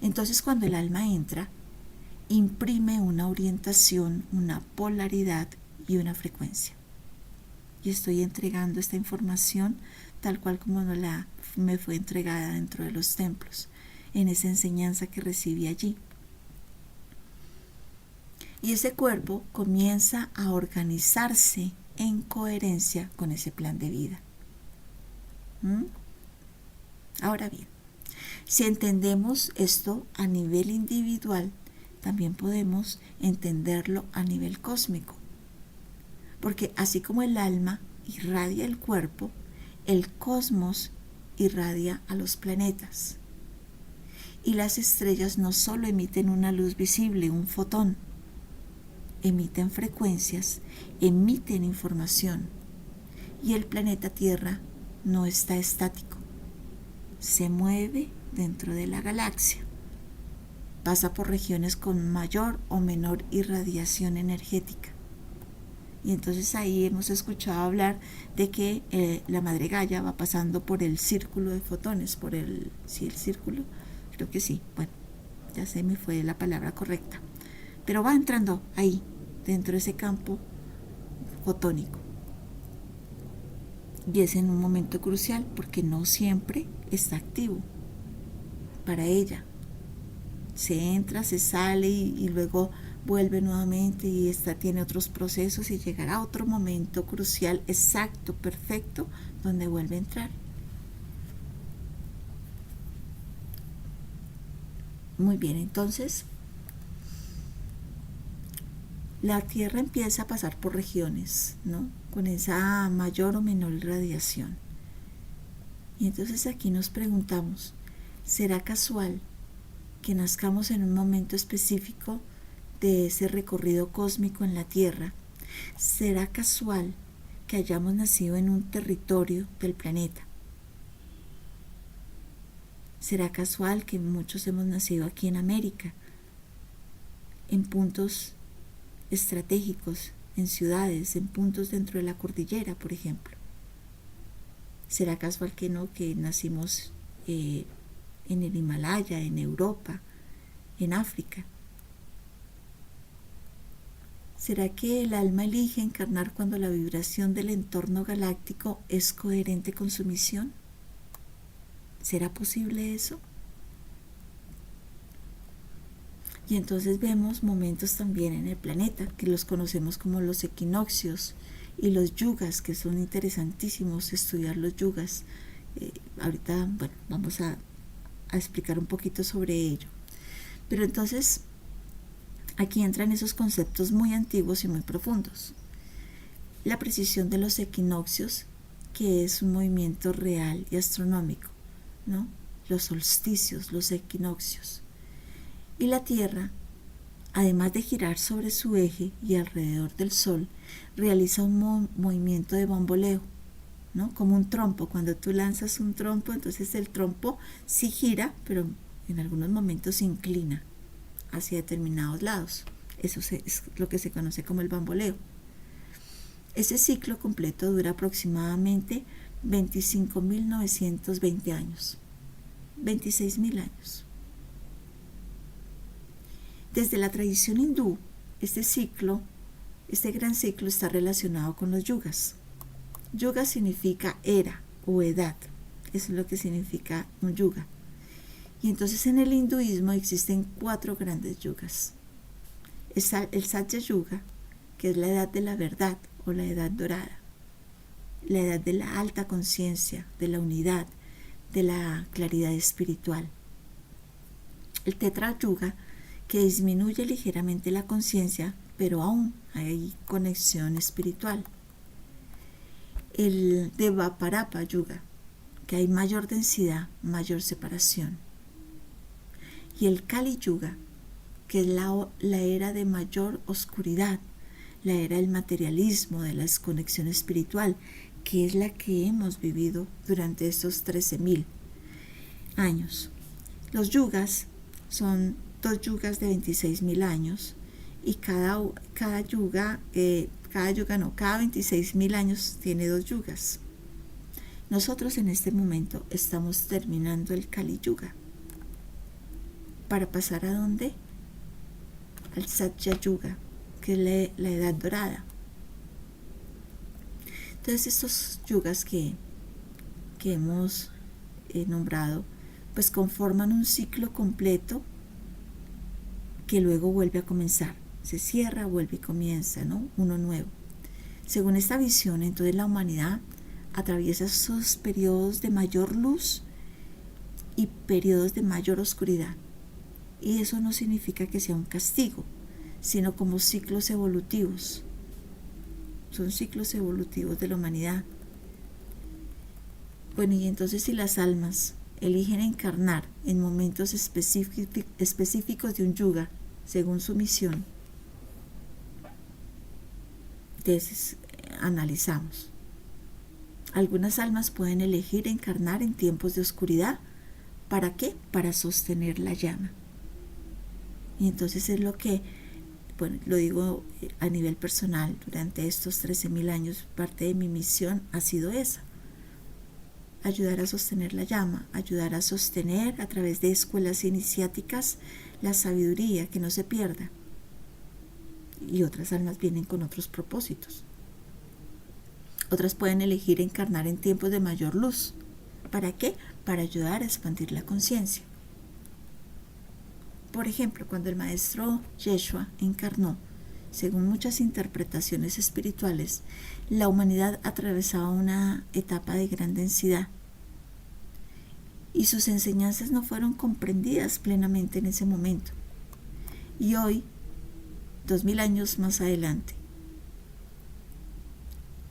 Entonces cuando el alma entra, imprime una orientación, una polaridad y una frecuencia. Y estoy entregando esta información tal cual como me fue entregada dentro de los templos, en esa enseñanza que recibí allí. Y ese cuerpo comienza a organizarse en coherencia con ese plan de vida. Ahora bien, si entendemos esto a nivel individual, también podemos entenderlo a nivel cósmico. Porque así como el alma irradia el cuerpo, el cosmos irradia a los planetas. Y las estrellas no solo emiten una luz visible, un fotón, emiten frecuencias, emiten información. Y el planeta Tierra no está estático, se mueve dentro de la galaxia. Pasa por regiones con mayor o menor irradiación energética. Y entonces ahí hemos escuchado hablar de que la madre Gaia va pasando por el círculo de fotones, sí, el círculo, creo que sí, bueno, ya se me fue la palabra correcta, pero va entrando ahí, dentro de ese campo fotónico. Y es en un momento crucial porque no siempre está activo para ella. Se entra, se sale y luego vuelve nuevamente y tiene otros procesos y llegará a otro momento crucial, exacto, perfecto, donde vuelve a entrar. Muy bien, entonces la Tierra empieza a pasar por regiones, ¿no? Con esa mayor o menor radiación. Y entonces aquí nos preguntamos, ¿será casual que nazcamos en un momento específico de ese recorrido cósmico en la Tierra? ¿Será casual que hayamos nacido en un territorio del planeta? ¿Será casual que muchos hemos nacido aquí en América, en puntos estratégicos, en ciudades, en puntos dentro de la cordillera, por ejemplo? ¿Será casual que no, que nacimos en el Himalaya, en Europa, en África? ¿Será que el alma elige encarnar cuando la vibración del entorno galáctico es coherente con su misión? ¿Será posible eso? Y entonces vemos momentos también en el planeta que los conocemos como los equinoccios y los yugas, que son interesantísimos estudiar los yugas. Ahorita, bueno, vamos a explicar un poquito sobre ello. Pero entonces aquí entran esos conceptos muy antiguos y muy profundos. La precisión de los equinoccios, que es un movimiento real y astronómico, ¿no? Los solsticios, los equinoccios. Y la Tierra, además de girar sobre su eje y alrededor del Sol, realiza un movimiento de bamboleo, ¿no? Como un trompo. Cuando tú lanzas un trompo, entonces el trompo sí gira, pero en algunos momentos se inclina hacia determinados lados. Eso es lo que se conoce como el bamboleo. Ese ciclo completo dura aproximadamente 25.920 años, 26.000 años. Desde la tradición hindú, este gran ciclo está relacionado con los yugas. Yuga significa era o edad, eso es lo que significa un yuga. Y entonces en el hinduismo existen 4 grandes yugas. El Satya Yuga, que es la edad de la verdad o la edad dorada, la edad de la alta conciencia, de la unidad, de la claridad espiritual. El Tetra Yuga, que disminuye ligeramente la conciencia, pero aún hay conexión espiritual. El Dvaparapa Yuga, que hay mayor densidad, mayor separación. Y el Kali Yuga, que es la era de mayor oscuridad, la era del materialismo, de la desconexión espiritual, que es la que hemos vivido durante estos 13.000 años. Los yugas son 2 yugas de 26.000 años y cada 26.000 años tiene 2 yugas. Nosotros en este momento estamos terminando el Kali Yuga. ¿Para pasar a dónde? Al Satya Yuga, que es la edad dorada. Entonces estos yugas que hemos nombrado, pues conforman un ciclo completo que luego vuelve a comenzar. Se cierra, vuelve y comienza, ¿no? Uno nuevo. Según esta visión, entonces la humanidad atraviesa esos periodos de mayor luz y periodos de mayor oscuridad. Y eso no significa que sea un castigo, sino como ciclos evolutivos. Son ciclos evolutivos de la humanidad. Bueno, y entonces si las almas eligen encarnar en momentos específicos de un yuga, según su misión, entonces analizamos. Algunas almas pueden elegir encarnar en tiempos de oscuridad. ¿Para qué? Para sostener la llama. Y entonces es lo que bueno, lo digo a nivel personal, durante estos 13.000 años, parte de mi misión ha sido esa: ayudar a sostener la llama, ayudar a sostener a través de escuelas iniciáticas la sabiduría, que no se pierda. Y otras almas vienen con otros propósitos. Otras pueden elegir encarnar en tiempos de mayor luz. ¿Para qué? Para ayudar a expandir la conciencia. Por ejemplo, cuando el maestro Yeshua encarnó, según muchas interpretaciones espirituales, la humanidad atravesaba una etapa de gran densidad y sus enseñanzas no fueron comprendidas plenamente en ese momento. Y hoy, 2000 años más adelante,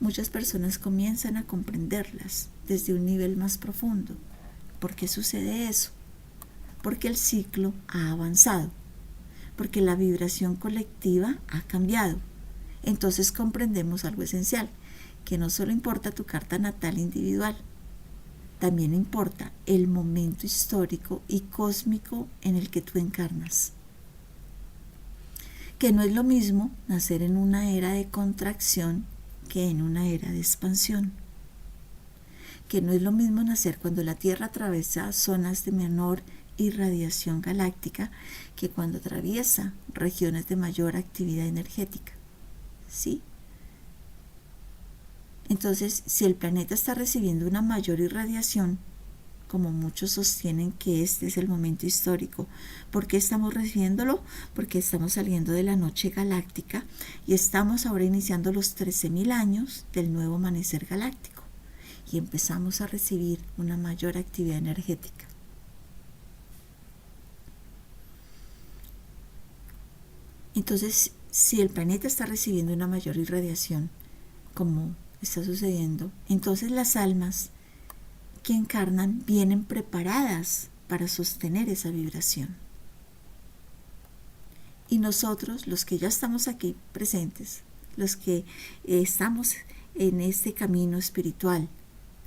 muchas personas comienzan a comprenderlas desde un nivel más profundo. ¿Por qué sucede eso? Porque el ciclo ha avanzado, porque la vibración colectiva ha cambiado. Entonces comprendemos algo esencial, que no solo importa tu carta natal individual, también importa el momento histórico y cósmico en el que tú encarnas. Que no es lo mismo nacer en una era de contracción que en una era de expansión. Que no es lo mismo nacer cuando la Tierra atraviesa zonas de menor irradiación galáctica que cuando atraviesa regiones de mayor actividad energética. ¿Sí? Entonces, si el planeta está recibiendo una mayor irradiación, como muchos sostienen que este es el momento histórico, ¿por qué estamos recibiéndolo? Porque estamos saliendo de la noche galáctica y estamos ahora iniciando los 13.000 años del nuevo amanecer galáctico y empezamos a recibir una mayor actividad energética. Entonces, si el planeta está recibiendo una mayor irradiación, como está sucediendo, entonces las almas que encarnan vienen preparadas para sostener esa vibración. Y nosotros, los que ya estamos aquí presentes, los que estamos en este camino espiritual,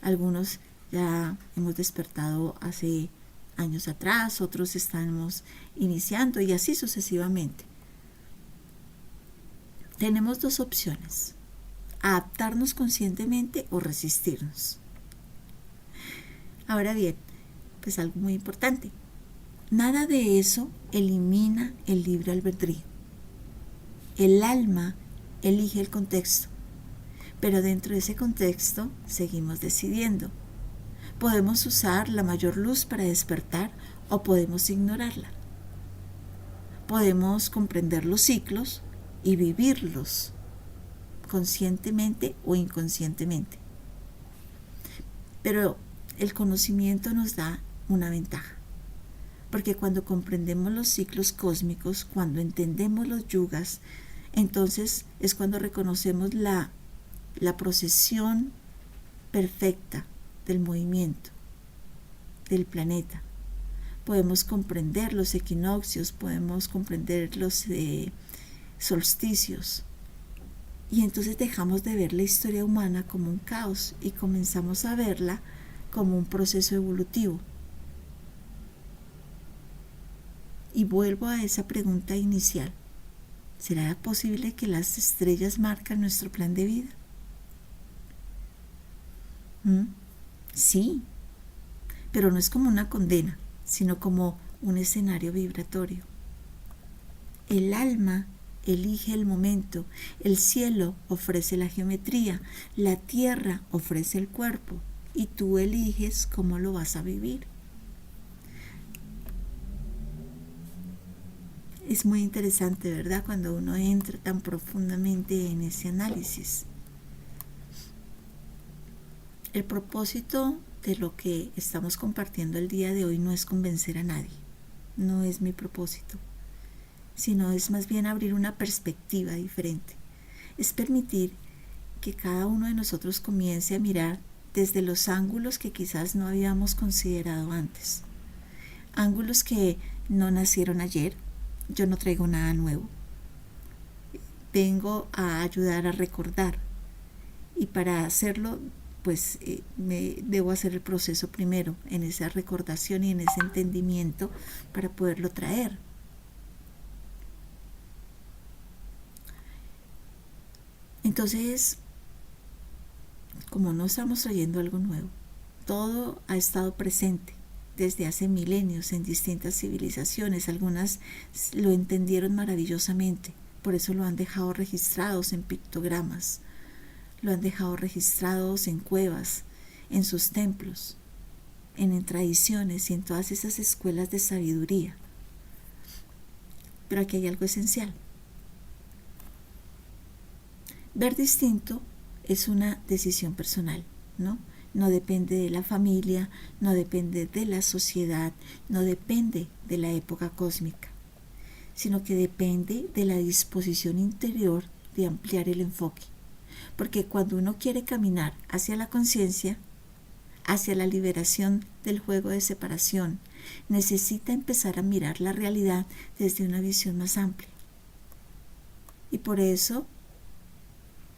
algunos ya hemos despertado hace años atrás, otros estamos iniciando y así sucesivamente. Tenemos dos opciones: adaptarnos conscientemente o resistirnos. Ahora bien, pues algo muy importante: nada de eso elimina el libre albedrío. El alma elige el contexto, pero dentro de ese contexto seguimos decidiendo. Podemos usar la mayor luz para despertar o podemos ignorarla. Podemos comprender los ciclos y vivirlos conscientemente o inconscientemente. Pero el conocimiento nos da una ventaja, porque cuando comprendemos los ciclos cósmicos, cuando entendemos los yugas, entonces es cuando reconocemos la procesión perfecta del movimiento del planeta. Podemos comprender los equinoccios, podemos comprender los solsticios, y entonces dejamos de ver la historia humana como un caos y comenzamos a verla como un proceso evolutivo. Y vuelvo a esa pregunta inicial: ¿será posible que las estrellas marcan nuestro plan de vida? Sí, pero no es como una condena, sino como un escenario vibratorio. El alma elige el momento, el cielo ofrece la geometría, la tierra ofrece el cuerpo, y tú eliges cómo lo vas a vivir. Es muy interesante, ¿verdad?, cuando uno entra tan profundamente en ese análisis. El propósito de lo que estamos compartiendo el día de hoy no es convencer a nadie, no es mi propósito, sino es más bien abrir una perspectiva diferente. Es permitir que cada uno de nosotros comience a mirar desde los ángulos que quizás no habíamos considerado antes. Ángulos que no nacieron ayer. Yo no traigo nada nuevo. Vengo a ayudar a recordar. Y para hacerlo, pues me debo hacer el proceso primero en esa recordación y en ese entendimiento para poderlo traer. Entonces, como no estamos trayendo algo nuevo, todo ha estado presente desde hace milenios en distintas civilizaciones. Algunas lo entendieron maravillosamente, por eso lo han dejado registrados en pictogramas, lo han dejado registrados en cuevas, en sus templos, en tradiciones y en todas esas escuelas de sabiduría. Pero aquí hay algo esencial. Ver distinto es una decisión personal, ¿no? No depende de la familia, no depende de la sociedad, no depende de la época cósmica, sino que depende de la disposición interior de ampliar el enfoque. Porque cuando uno quiere caminar hacia la conciencia, hacia la liberación del juego de separación, necesita empezar a mirar la realidad desde una visión más amplia. Y por eso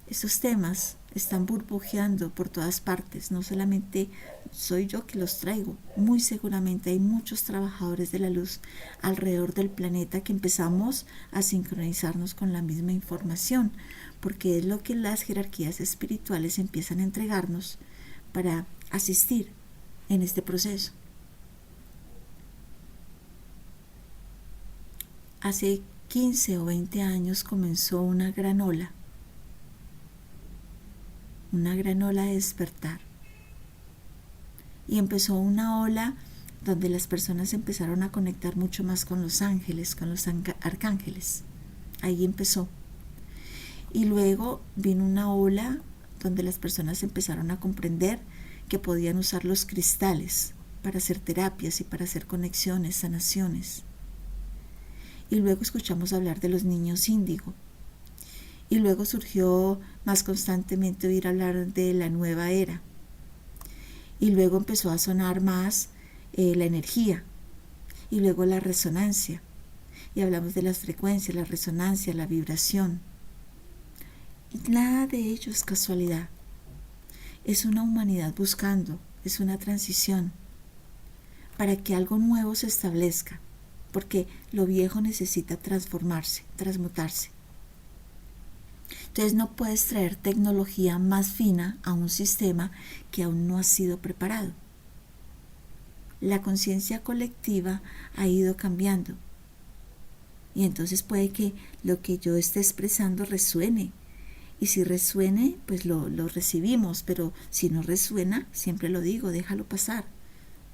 estos temas están burbujeando por todas partes. No solamente soy yo que los traigo, muy seguramente hay muchos trabajadores de la luz alrededor del planeta que empezamos a sincronizarnos con la misma información, porque es lo que las jerarquías espirituales empiezan a entregarnos para asistir en este proceso. Hace 15 o 20 años comenzó una gran ola de despertar. Y empezó una ola donde las personas empezaron a conectar mucho más con los ángeles, con los arcángeles. Ahí empezó. Y luego vino una ola donde las personas empezaron a comprender que podían usar los cristales para hacer terapias y para hacer conexiones, sanaciones. Y luego escuchamos hablar de los niños índigo. Y luego surgió más constantemente oír hablar de la nueva era. Y luego empezó a sonar más la energía. Y luego la resonancia. Y hablamos de las frecuencias, la resonancia, la vibración. Y nada de ello es casualidad. Es una humanidad buscando, es una transición para que algo nuevo se establezca. Porque lo viejo necesita transformarse, transmutarse. Entonces no puedes traer tecnología más fina a un sistema que aún no ha sido preparado. La conciencia colectiva ha ido cambiando. Y entonces puede que lo que yo esté expresando resuene. Y si resuene, pues lo recibimos. Pero si no resuena, siempre lo digo, déjalo pasar.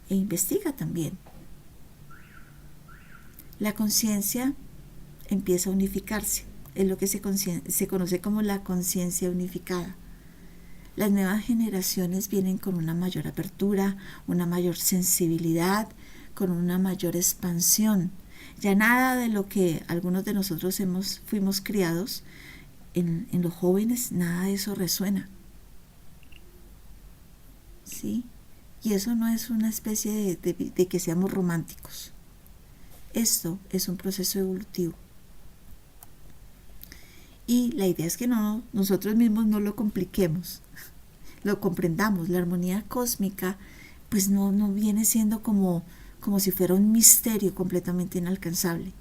E investiga también. La conciencia empieza a unificarse. Es lo que se conoce como la conciencia unificada. Las nuevas generaciones vienen con una mayor apertura, una mayor sensibilidad, con una mayor expansión. Ya nada de lo que algunos de nosotros fuimos criados en los jóvenes, nada de eso resuena. ¿Sí? Y eso no es una especie de que seamos románticos. Esto es un proceso evolutivo. Y la idea es que nosotros mismos no lo compliquemos, lo comprendamos. La armonía cósmica pues no viene siendo como si fuera un misterio completamente inalcanzable.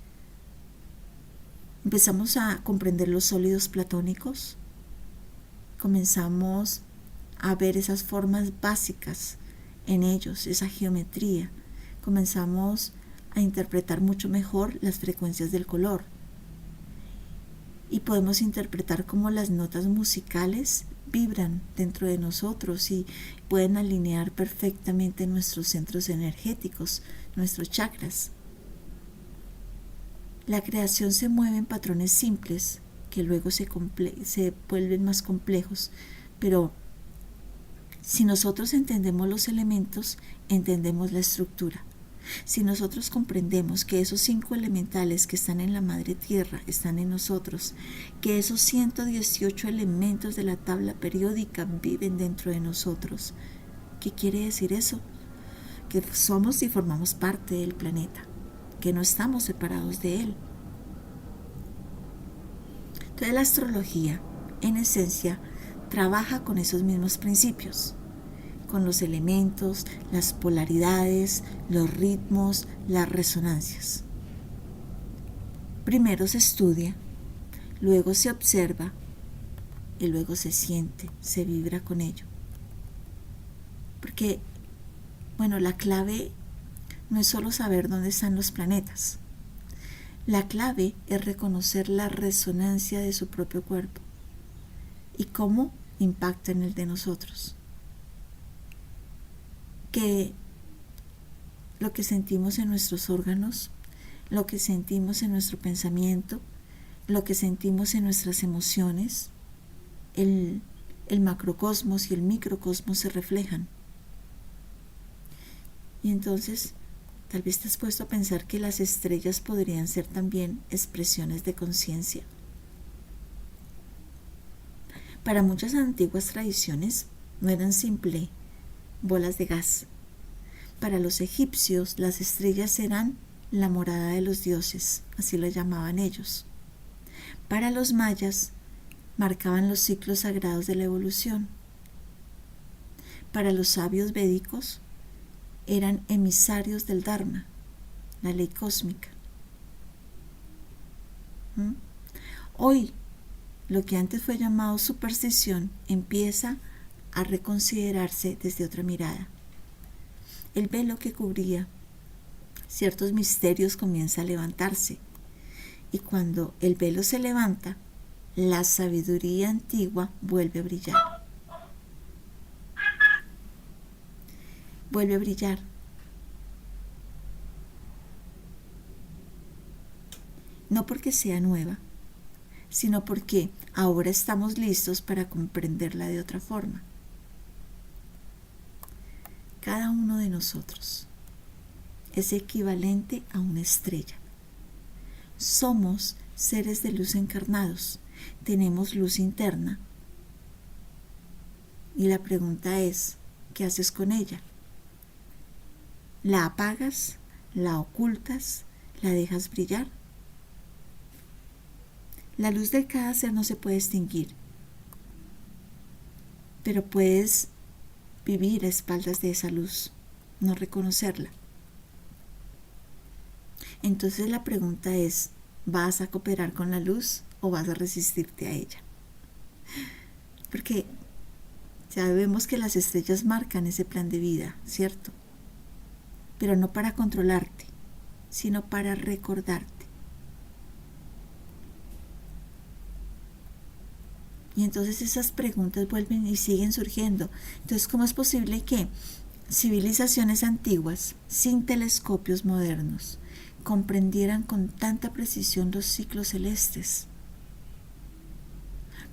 Empezamos a comprender los sólidos platónicos, comenzamos a ver esas formas básicas en ellos, esa geometría, comenzamos a interpretar mucho mejor las frecuencias del color. Y podemos interpretar cómo las notas musicales vibran dentro de nosotros y pueden alinear perfectamente nuestros centros energéticos, nuestros chakras. La creación se mueve en patrones simples que luego se vuelven más complejos, pero si nosotros entendemos los elementos, entendemos la estructura. Si nosotros comprendemos que esos 5 elementales que están en la madre tierra están en nosotros, que esos 118 elementos de la tabla periódica viven dentro de nosotros, ¿qué quiere decir eso? Que somos y formamos parte del planeta, que no estamos separados de él. Entonces la astrología, en esencia, trabaja con esos mismos principios, con los elementos, las polaridades, los ritmos, las resonancias. Primero se estudia, luego se observa y luego se siente, se vibra con ello. Porque, bueno, la clave no es solo saber dónde están los planetas. La clave es reconocer la resonancia de su propio cuerpo y cómo impacta en el de nosotros. Que lo que sentimos en nuestros órganos, lo que sentimos en nuestro pensamiento, lo que sentimos en nuestras emociones, el macrocosmos y el microcosmos se reflejan. Y entonces, tal vez te has puesto a pensar que las estrellas podrían ser también expresiones de conciencia. Para muchas antiguas tradiciones no eran simple bolas de gas. Para los egipcios, las estrellas eran la morada de los dioses, así lo llamaban ellos. Para los mayas, marcaban los ciclos sagrados de la evolución. Para los sabios védicos, eran emisarios del Dharma, la ley cósmica. Hoy, lo que antes fue llamado superstición empieza a reconsiderarse desde otra mirada. El velo que cubría ciertos misterios comienza a levantarse, y cuando el velo se levanta, la sabiduría antigua vuelve a brillar. Vuelve a brillar. No porque sea nueva, sino porque ahora estamos listos para comprenderla de otra forma. Cada uno de nosotros es equivalente a una estrella. Somos seres de luz encarnados, tenemos luz interna. Y la pregunta es, ¿qué haces con ella? ¿La apagas? ¿La ocultas? ¿La dejas brillar? La luz de cada ser no se puede extinguir, pero puedes vivir a espaldas de esa luz, no reconocerla. Entonces la pregunta es, ¿vas a cooperar con la luz o vas a resistirte a ella? Porque ya vemos que las estrellas marcan ese plan de vida, ¿cierto? Pero no para controlarte, sino para recordarte. Y entonces esas preguntas vuelven y siguen surgiendo. Entonces, ¿cómo es posible que civilizaciones antiguas, sin telescopios modernos, comprendieran con tanta precisión los ciclos celestes?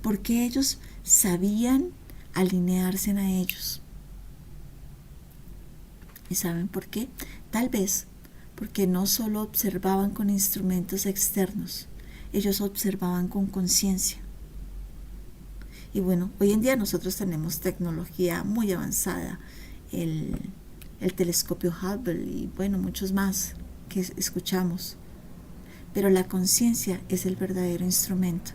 Porque ellos sabían alinearse a ellos. ¿Y saben por qué? Tal vez porque no solo observaban con instrumentos externos, ellos observaban con conciencia. Y bueno, hoy en día nosotros tenemos tecnología muy avanzada, el telescopio Hubble y bueno, muchos más que escuchamos. Pero la conciencia es el verdadero instrumento.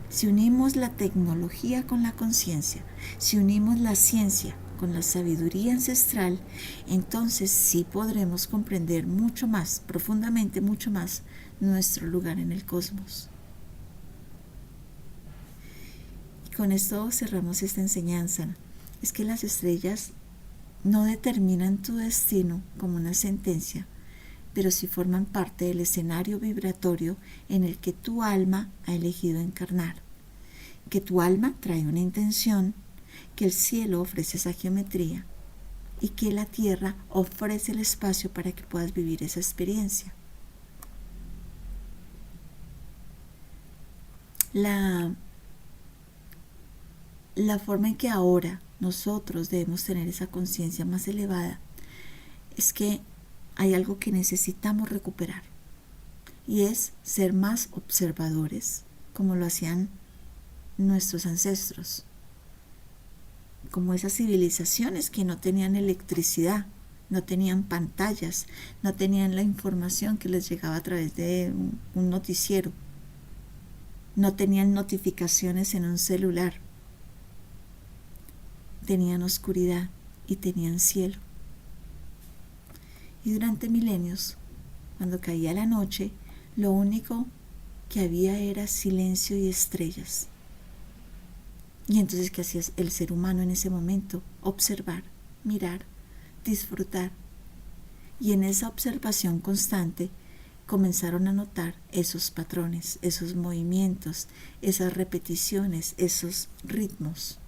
Si unimos la tecnología con la conciencia, si unimos la ciencia con la sabiduría ancestral, entonces sí podremos comprender mucho más, profundamente mucho más, nuestro lugar en el cosmos. Y con esto cerramos esta enseñanza. Es que las estrellas no determinan tu destino como una sentencia, pero sí forman parte del escenario vibratorio en el que tu alma ha elegido encarnar. Que tu alma trae una intención, que el cielo ofrece esa geometría y que la tierra ofrece el espacio para que puedas vivir esa experiencia. La forma en que ahora nosotros debemos tener esa conciencia más elevada es que hay algo que necesitamos recuperar, y es ser más observadores, como lo hacían nuestros ancestros, como esas civilizaciones que no tenían electricidad, no tenían pantallas, no tenían la información que les llegaba a través de un noticiero, no tenían notificaciones en un celular, tenían oscuridad y tenían cielo. Y durante milenios, cuando caía la noche, lo único que había era silencio y estrellas. Y entonces, ¿qué hacía el ser humano en ese momento? Observar, mirar, disfrutar. Y en esa observación constante comenzaron a notar esos patrones, esos movimientos, esas repeticiones, esos ritmos.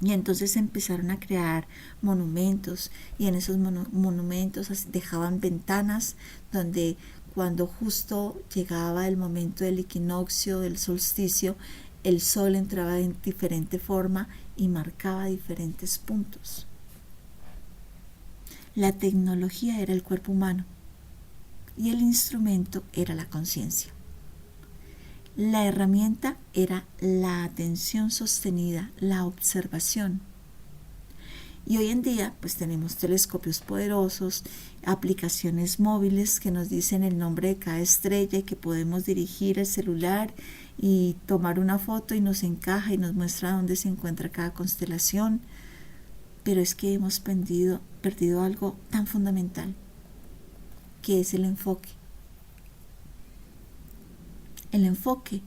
Y entonces empezaron a crear monumentos, y en esos monumentos dejaban ventanas donde cuando justo llegaba el momento del equinoccio, del solsticio, el sol entraba en diferente forma y marcaba diferentes puntos. La tecnología era el cuerpo humano y el instrumento era la conciencia. La herramienta era la atención sostenida, la observación. Y hoy en día pues tenemos telescopios poderosos, aplicaciones móviles que nos dicen el nombre de cada estrella y que podemos dirigir el celular y tomar una foto y nos encaja y nos muestra dónde se encuentra cada constelación. Pero es que hemos perdido algo tan fundamental, que es el enfoque. El enfoque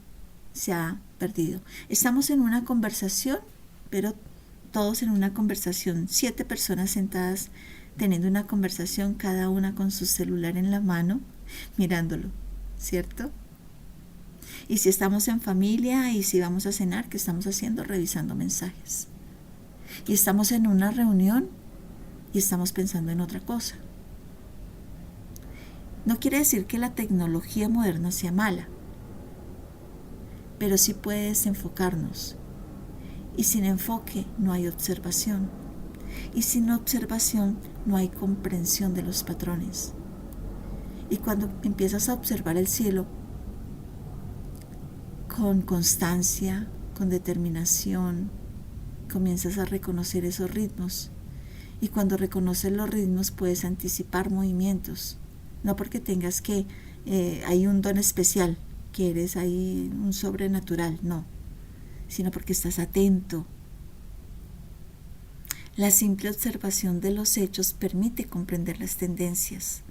se ha perdido. Estamos en una conversación, pero todos en una conversación, 7 personas sentadas teniendo una conversación, cada una con su celular en la mano, mirándolo, ¿cierto? Y si estamos en familia y si vamos a cenar, ¿qué estamos haciendo? Revisando mensajes. Y estamos en una reunión y estamos pensando en otra cosa. No quiere decir que la tecnología moderna sea mala, pero sí puede desenfocarnos. Y sin enfoque no hay observación. Y sin observación no hay comprensión de los patrones. Y cuando empiezas a observar el cielo con constancia, con determinación, comienzas a reconocer esos ritmos. Y cuando reconoces los ritmos puedes anticipar movimientos. No porque tengas que, hay un don especial, que eres ahí un sobrenatural, no, sino porque estás atento. La simple observación de los hechos permite comprender las tendencias.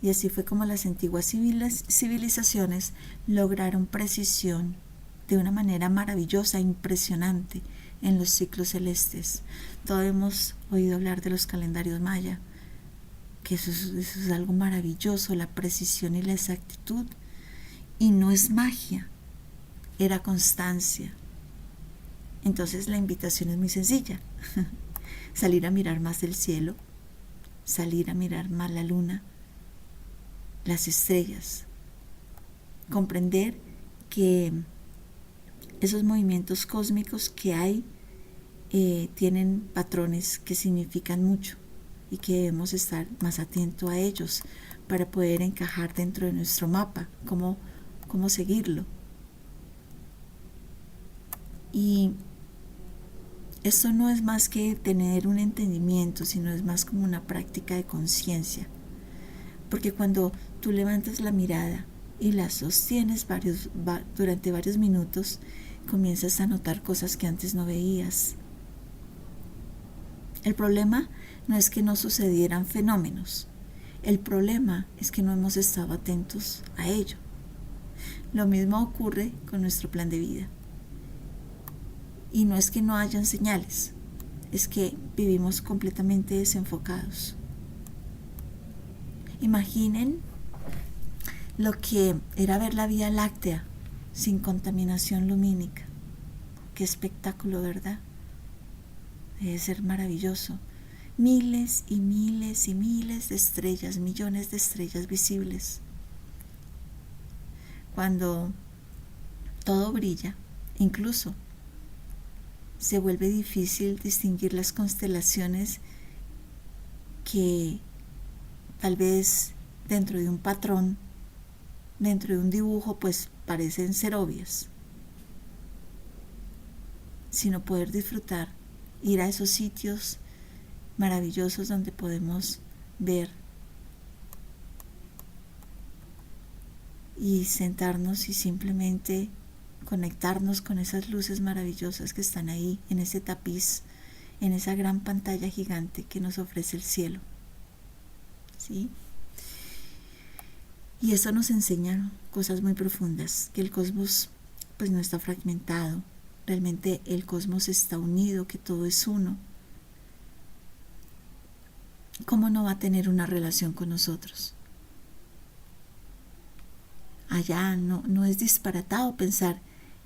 Y así fue como las antiguas civilizaciones lograron precisión de una manera maravillosa, impresionante en los ciclos celestes. Todos hemos oído hablar de los calendarios maya, que eso es algo maravilloso, la precisión y la exactitud. Y no es magia, era constancia. Entonces la invitación es muy sencilla. Salir a mirar más del cielo, salir a mirar más la luna, las estrellas. Comprender que esos movimientos cósmicos que hay tienen patrones que significan mucho y que debemos estar más atentos a ellos para poder encajar dentro de nuestro mapa, cómo seguirlo. Y esto no es más que tener un entendimiento, sino es más como una práctica de conciencia. Porque cuando tú levantas la mirada y la sostienes durante varios minutos, comienzas a notar cosas que antes no veías. El problema no es que no sucedieran fenómenos. El problema es que no hemos estado atentos a ello. Lo mismo ocurre con nuestro plan de vida. Y no es que no hayan señales, es que vivimos completamente desenfocados. Imaginen lo que era ver la Vía Láctea sin contaminación lumínica. Qué espectáculo, ¿verdad? Debe ser maravilloso. Miles y miles y miles de estrellas, millones de estrellas visibles. Cuando todo brilla, incluso se vuelve difícil distinguir las constelaciones que tal vez dentro de un patrón, dentro de un dibujo, pues parecen ser obvias, sino poder disfrutar, ir a esos sitios maravillosos donde podemos ver y sentarnos y simplemente conectarnos con esas luces maravillosas que están ahí en ese tapiz, en esa gran pantalla gigante que nos ofrece el cielo. ¿Sí? Y eso nos enseña cosas muy profundas, que el cosmos pues no está fragmentado. Realmente el cosmos está unido, que todo es uno. ¿Cómo no va a tener una relación con nosotros? Allá no es disparatado pensar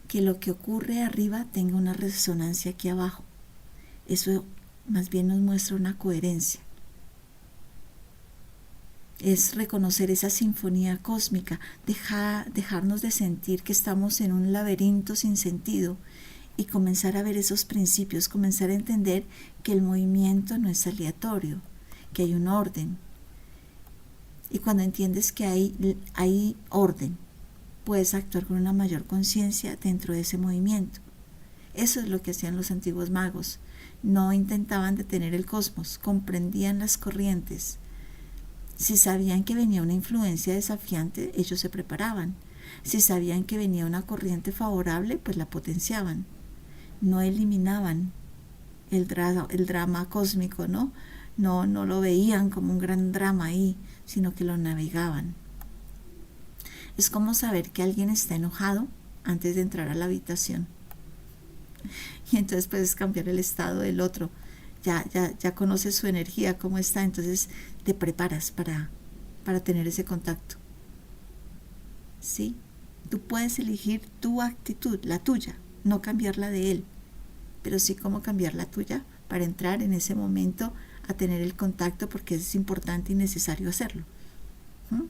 que lo que ocurre arriba tenga una resonancia aquí abajo. Eso más bien nos muestra una coherencia. Es reconocer esa sinfonía cósmica, dejarnos de sentir que estamos en un laberinto sin sentido y comenzar a ver esos principios, comenzar a entender que el movimiento no es aleatorio, que hay un orden. Y cuando entiendes que hay orden, puedes actuar con una mayor conciencia dentro de ese movimiento. Eso es lo que hacían los antiguos magos. No intentaban detener el cosmos, comprendían las corrientes. Si sabían que venía una influencia desafiante, ellos se preparaban. Si sabían que venía una corriente favorable, pues la potenciaban. No eliminaban el drama cósmico, ¿no? No lo veían como un gran drama ahí, sino que lo navegaban. Es como saber que alguien está enojado antes de entrar a la habitación. Y entonces puedes cambiar el estado del otro. Ya conoces su energía, cómo está, entonces te preparas para tener ese contacto. ¿Sí? Tú puedes elegir tu actitud, la tuya, no cambiar la de él, pero sí cómo cambiar la tuya para entrar en ese momento a tener el contacto, porque es importante y necesario hacerlo.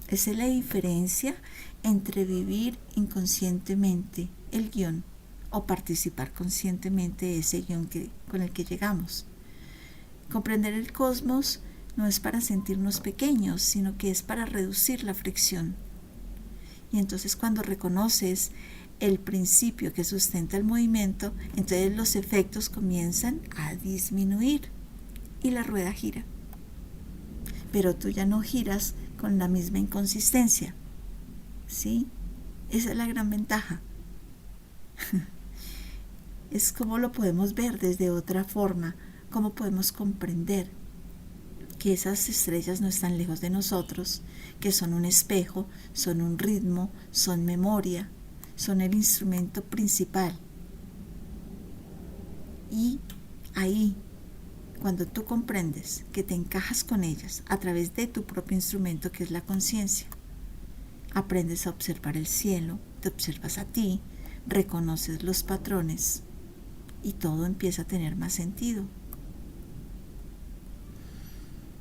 Esa es la diferencia entre vivir inconscientemente el guión o participar conscientemente de ese guión con el que llegamos. Comprender el cosmos no es para sentirnos pequeños, sino que es para reducir la fricción. Y entonces cuando reconoces el principio que sustenta el movimiento, entonces los efectos comienzan a disminuir y la rueda gira. Pero tú ya no giras con la misma inconsistencia. ¿Sí? Esa es la gran ventaja. Es como lo podemos ver desde otra forma, cómo podemos comprender que esas estrellas no están lejos de nosotros, que son un espejo, son un ritmo, son memoria, son el instrumento principal. Y ahí, cuando tú comprendes que te encajas con ellas a través de tu propio instrumento, que es la conciencia, aprendes a observar el cielo, te observas a ti, reconoces los patrones y todo empieza a tener más sentido.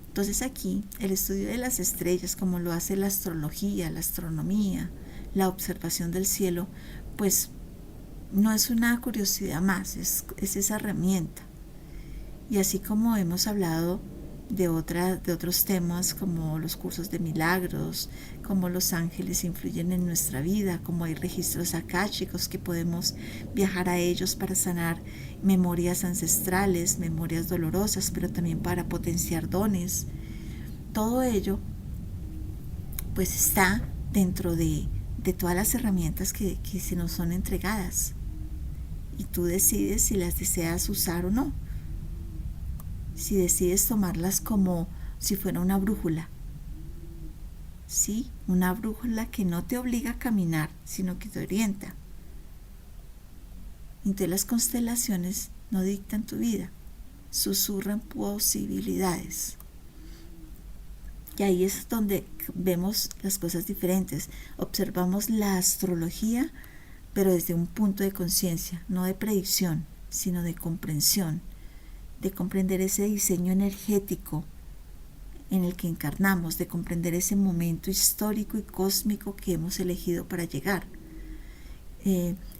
Entonces aquí el estudio de las estrellas, como lo hace la astrología, la astronomía, la observación del cielo, pues no es una curiosidad más, es esa herramienta. Y así como hemos hablado de otros temas como los cursos de milagros, como los ángeles influyen en nuestra vida, como hay registros akáshicos que podemos viajar a ellos para sanar memorias ancestrales, memorias dolorosas, pero también para potenciar dones. Todo ello pues está dentro de todas las herramientas que se nos son entregadas, y tú decides si las deseas usar o no. Si decides tomarlas como si fuera una brújula, ¿sí? Una brújula que no te obliga a caminar, sino que te orienta. Entonces las constelaciones no dictan tu vida, susurran posibilidades. Y ahí es donde vemos las cosas diferentes. Observamos la astrología, pero desde un punto de conciencia, no de predicción, sino de comprensión, de comprender ese diseño energético en el que encarnamos, de comprender ese momento histórico y cósmico que hemos elegido para llegar,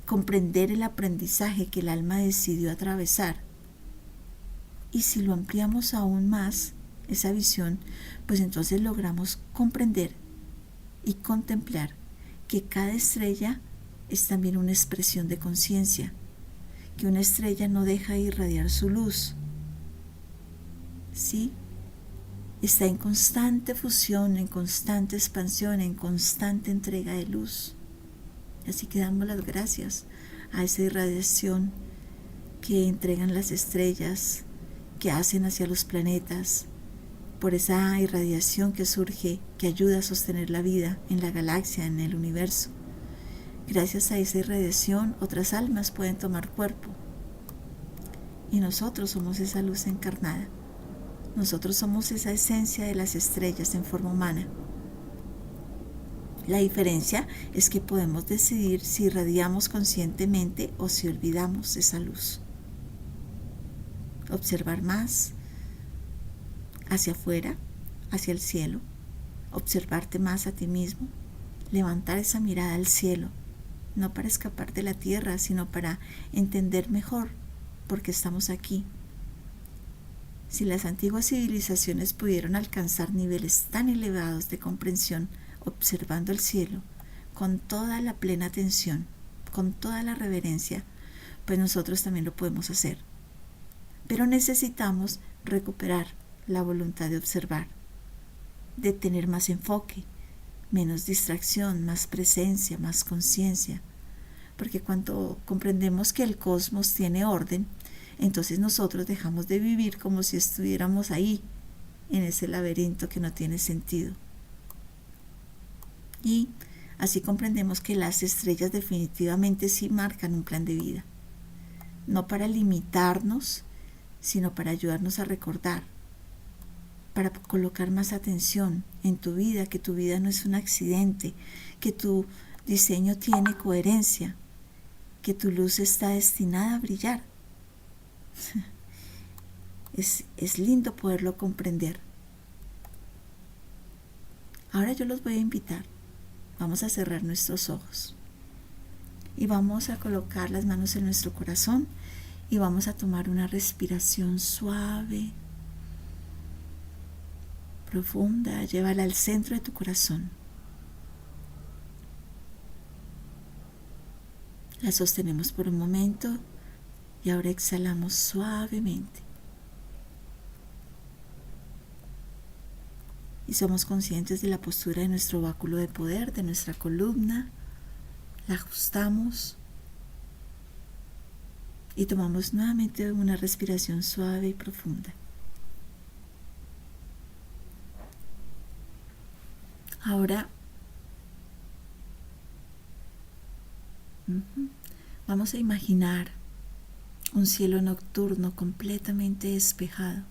comprender el aprendizaje que el alma decidió atravesar. Y si lo ampliamos aún más, esa visión, pues entonces logramos comprender y contemplar que cada estrella es también una expresión de conciencia, que una estrella no deja de irradiar su luz, ¿sí? Está en constante fusión, en constante expansión, en constante entrega de luz. Así que damos las gracias a esa irradiación que entregan las estrellas, que hacen hacia los planetas, por esa irradiación que surge, que ayuda a sostener la vida en la galaxia, en el universo. Gracias a esa irradiación, otras almas pueden tomar cuerpo. Y nosotros somos esa luz encarnada. Nosotros somos esa esencia de las estrellas en forma humana. La diferencia es que podemos decidir si irradiamos conscientemente o si olvidamos esa luz. Observar más hacia afuera, hacia el cielo, observarte más a ti mismo, levantar esa mirada al cielo, no para escapar de la tierra, sino para entender mejor por qué estamos aquí. Si las antiguas civilizaciones pudieron alcanzar niveles tan elevados de comprensión observando el cielo con toda la plena atención, con toda la reverencia, pues nosotros también lo podemos hacer. Pero necesitamos recuperar la voluntad de observar, de tener más enfoque, menos distracción, más presencia, más conciencia, porque cuando comprendemos que el cosmos tiene orden, entonces nosotros dejamos de vivir como si estuviéramos ahí, en ese laberinto que no tiene sentido. Y así comprendemos que las estrellas definitivamente sí marcan un plan de vida, no para limitarnos, sino para ayudarnos a recordar, para colocar más atención en tu vida, que tu vida no es un accidente, que tu diseño tiene coherencia, que tu luz está destinada a brillar. Es lindo poderlo comprender. Ahora yo los voy a invitar. Vamos a cerrar nuestros ojos y vamos a colocar las manos en nuestro corazón y vamos a tomar una respiración suave, profunda. Llévala al centro de tu corazón. La sostenemos por un momento y ahora exhalamos suavemente. Y somos conscientes de la postura de nuestro báculo de poder, de nuestra columna. La ajustamos y tomamos nuevamente una respiración suave y profunda. Ahora vamos a imaginar un cielo nocturno completamente despejado.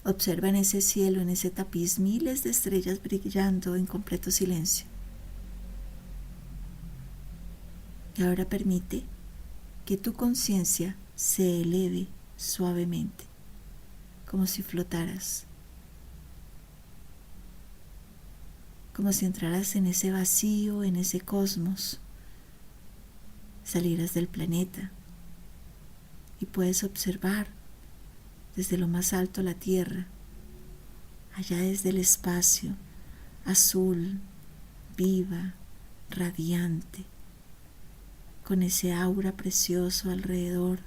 Observa en ese cielo, en ese tapiz, miles de estrellas brillando en completo silencio. Y ahora permite que tu conciencia se eleve suavemente, como si flotaras, como si entraras en ese vacío, en ese cosmos, salieras del planeta y puedes observar desde lo más alto la tierra, allá desde el espacio, azul, viva, radiante, con ese aura precioso alrededor.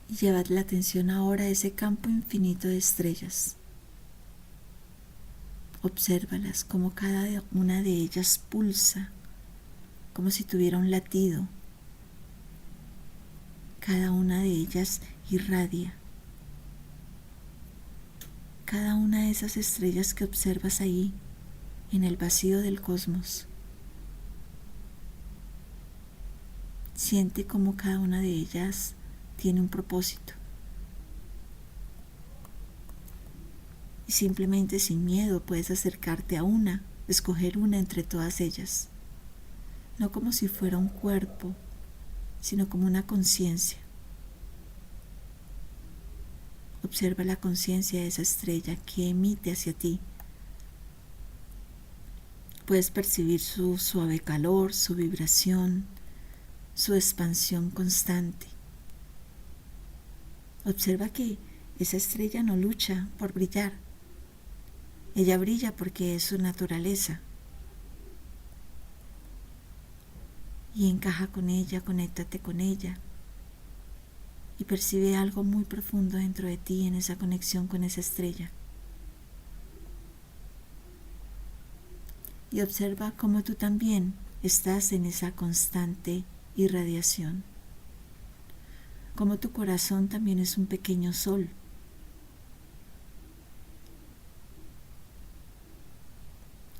Y llevad la atención ahora a ese campo infinito de estrellas. Obsérvalas como cada una de ellas pulsa, como si tuviera un latido. Cada una de ellas irradia. Cada una de esas estrellas que observas ahí, en el vacío del cosmos. Siente como cada una de ellas tiene un propósito. Y simplemente sin miedo puedes acercarte a una, escoger una entre todas ellas. No como si fuera un cuerpo, sino como una conciencia. Observa la conciencia de esa estrella que emite hacia ti. Puedes percibir su suave calor, su vibración, su expansión constante. Observa que esa estrella no lucha por brillar. Ella brilla porque es su naturaleza. Y encaja con ella, conéctate con ella. Y percibe algo muy profundo dentro de ti en esa conexión con esa estrella. Y observa cómo tú también estás en esa constante irradiación. Cómo tu corazón también es un pequeño sol.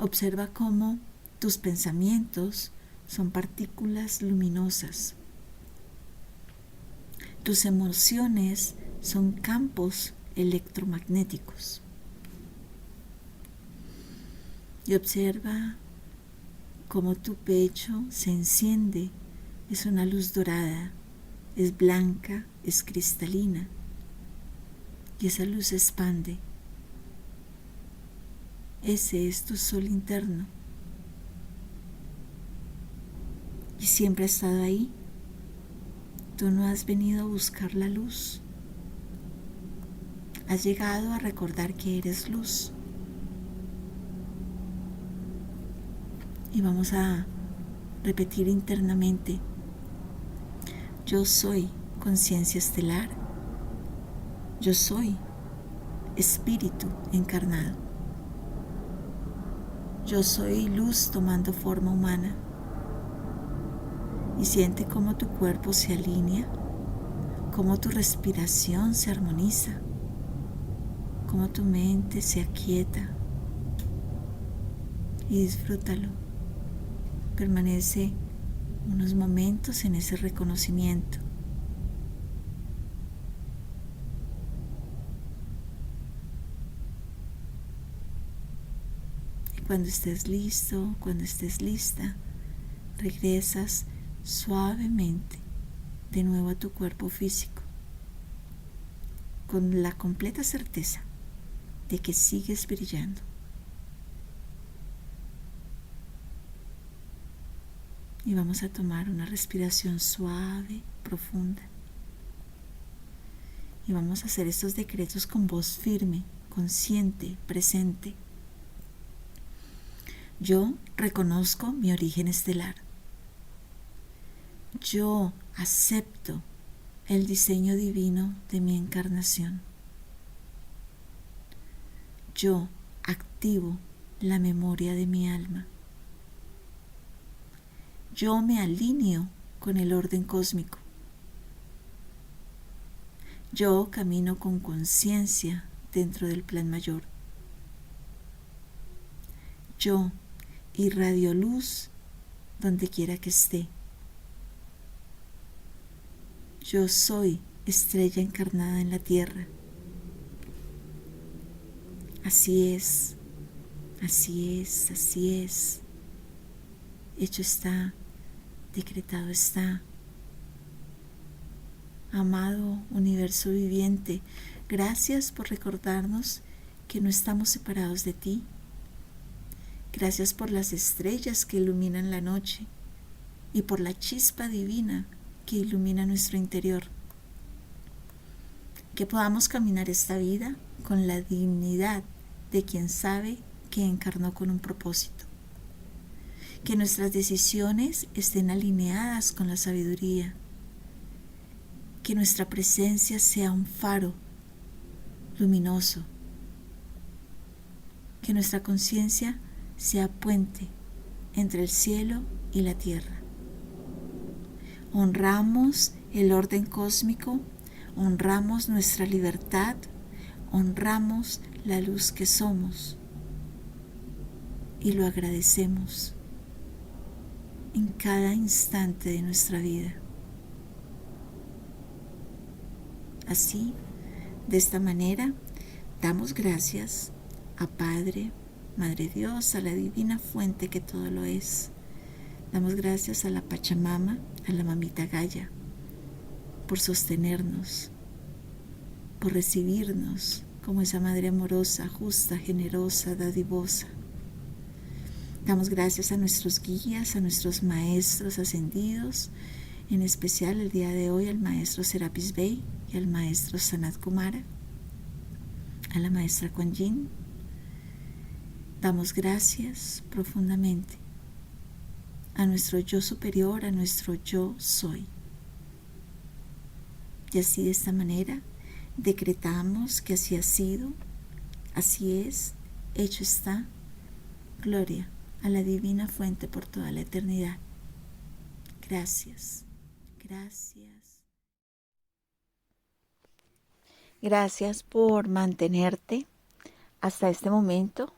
Observa cómo tus pensamientos son partículas luminosas. Tus emociones son campos electromagnéticos. Y observa cómo tu pecho se enciende. Es una luz dorada, es blanca, es cristalina. Y esa luz se expande. Ese es tu sol interno. Y siempre ha estado ahí. Tú no has venido a buscar la luz. Has llegado a recordar que eres luz. Y vamos a repetir internamente: yo soy conciencia estelar. Yo soy espíritu encarnado. Yo soy luz tomando forma humana. Y siente cómo tu cuerpo se alinea, cómo tu respiración se armoniza, cómo tu mente se aquieta. Y disfrútalo. Permanece unos momentos en ese reconocimiento. Y cuando estés listo, cuando estés lista, regresas suavemente de nuevo a tu cuerpo físico, con la completa certeza de que sigues brillando. Y vamos a tomar una respiración suave, profunda. Y vamos a hacer estos decretos con voz firme, consciente, presente. Yo reconozco mi origen estelar. Yo acepto el diseño divino de mi encarnación. Yo activo la memoria de mi alma. Yo me alineo con el orden cósmico. Yo camino con conciencia dentro del plan mayor. Yo irradio luz donde quiera que esté. Yo soy estrella encarnada en la tierra. Así es, así es, así es. Hecho está, decretado está. Amado universo viviente, gracias por recordarnos que no estamos separados de ti. Gracias por las estrellas que iluminan la noche y por la chispa divina que ilumina nuestro interior. Que podamos caminar esta vida con la dignidad de quien sabe que encarnó con un propósito. Que nuestras decisiones estén alineadas con la sabiduría. Que nuestra presencia sea un faro luminoso. Que nuestra conciencia sea puente entre el cielo y la tierra. Honramos el orden cósmico, honramos nuestra libertad, honramos la luz que somos y lo agradecemos en cada instante de nuestra vida. Así, de esta manera, damos gracias a Padre, Madre Dios, a la divina fuente que todo lo es. Damos gracias a la Pachamama, a la Mamita Gaia, por sostenernos, por recibirnos como esa Madre amorosa, justa, generosa, dadivosa. Damos gracias a nuestros guías, a nuestros maestros ascendidos, en especial el día de hoy al maestro Serapis Bey y al maestro Sanat Kumara, a la maestra Kuan Yin. Damos gracias profundamente a nuestro yo superior, a nuestro yo soy. Y así de esta manera decretamos que así ha sido, así es, hecho está. Gloria a la divina fuente por toda la eternidad. Gracias, gracias. Gracias por mantenerte hasta este momento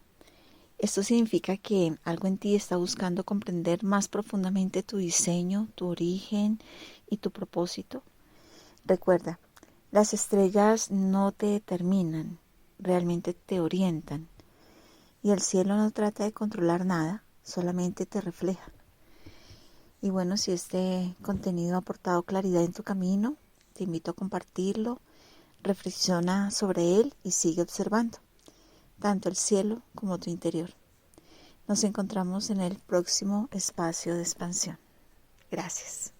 Esto significa que algo en ti está buscando comprender más profundamente tu diseño, tu origen y tu propósito. Recuerda, las estrellas no te determinan, realmente te orientan. Y el cielo no trata de controlar nada, solamente te refleja. Y bueno, si este contenido ha aportado claridad en tu camino, te invito a compartirlo, reflexiona sobre él y sigue observando, tanto el cielo como tu interior. Nos encontramos en el próximo espacio de expansión. Gracias.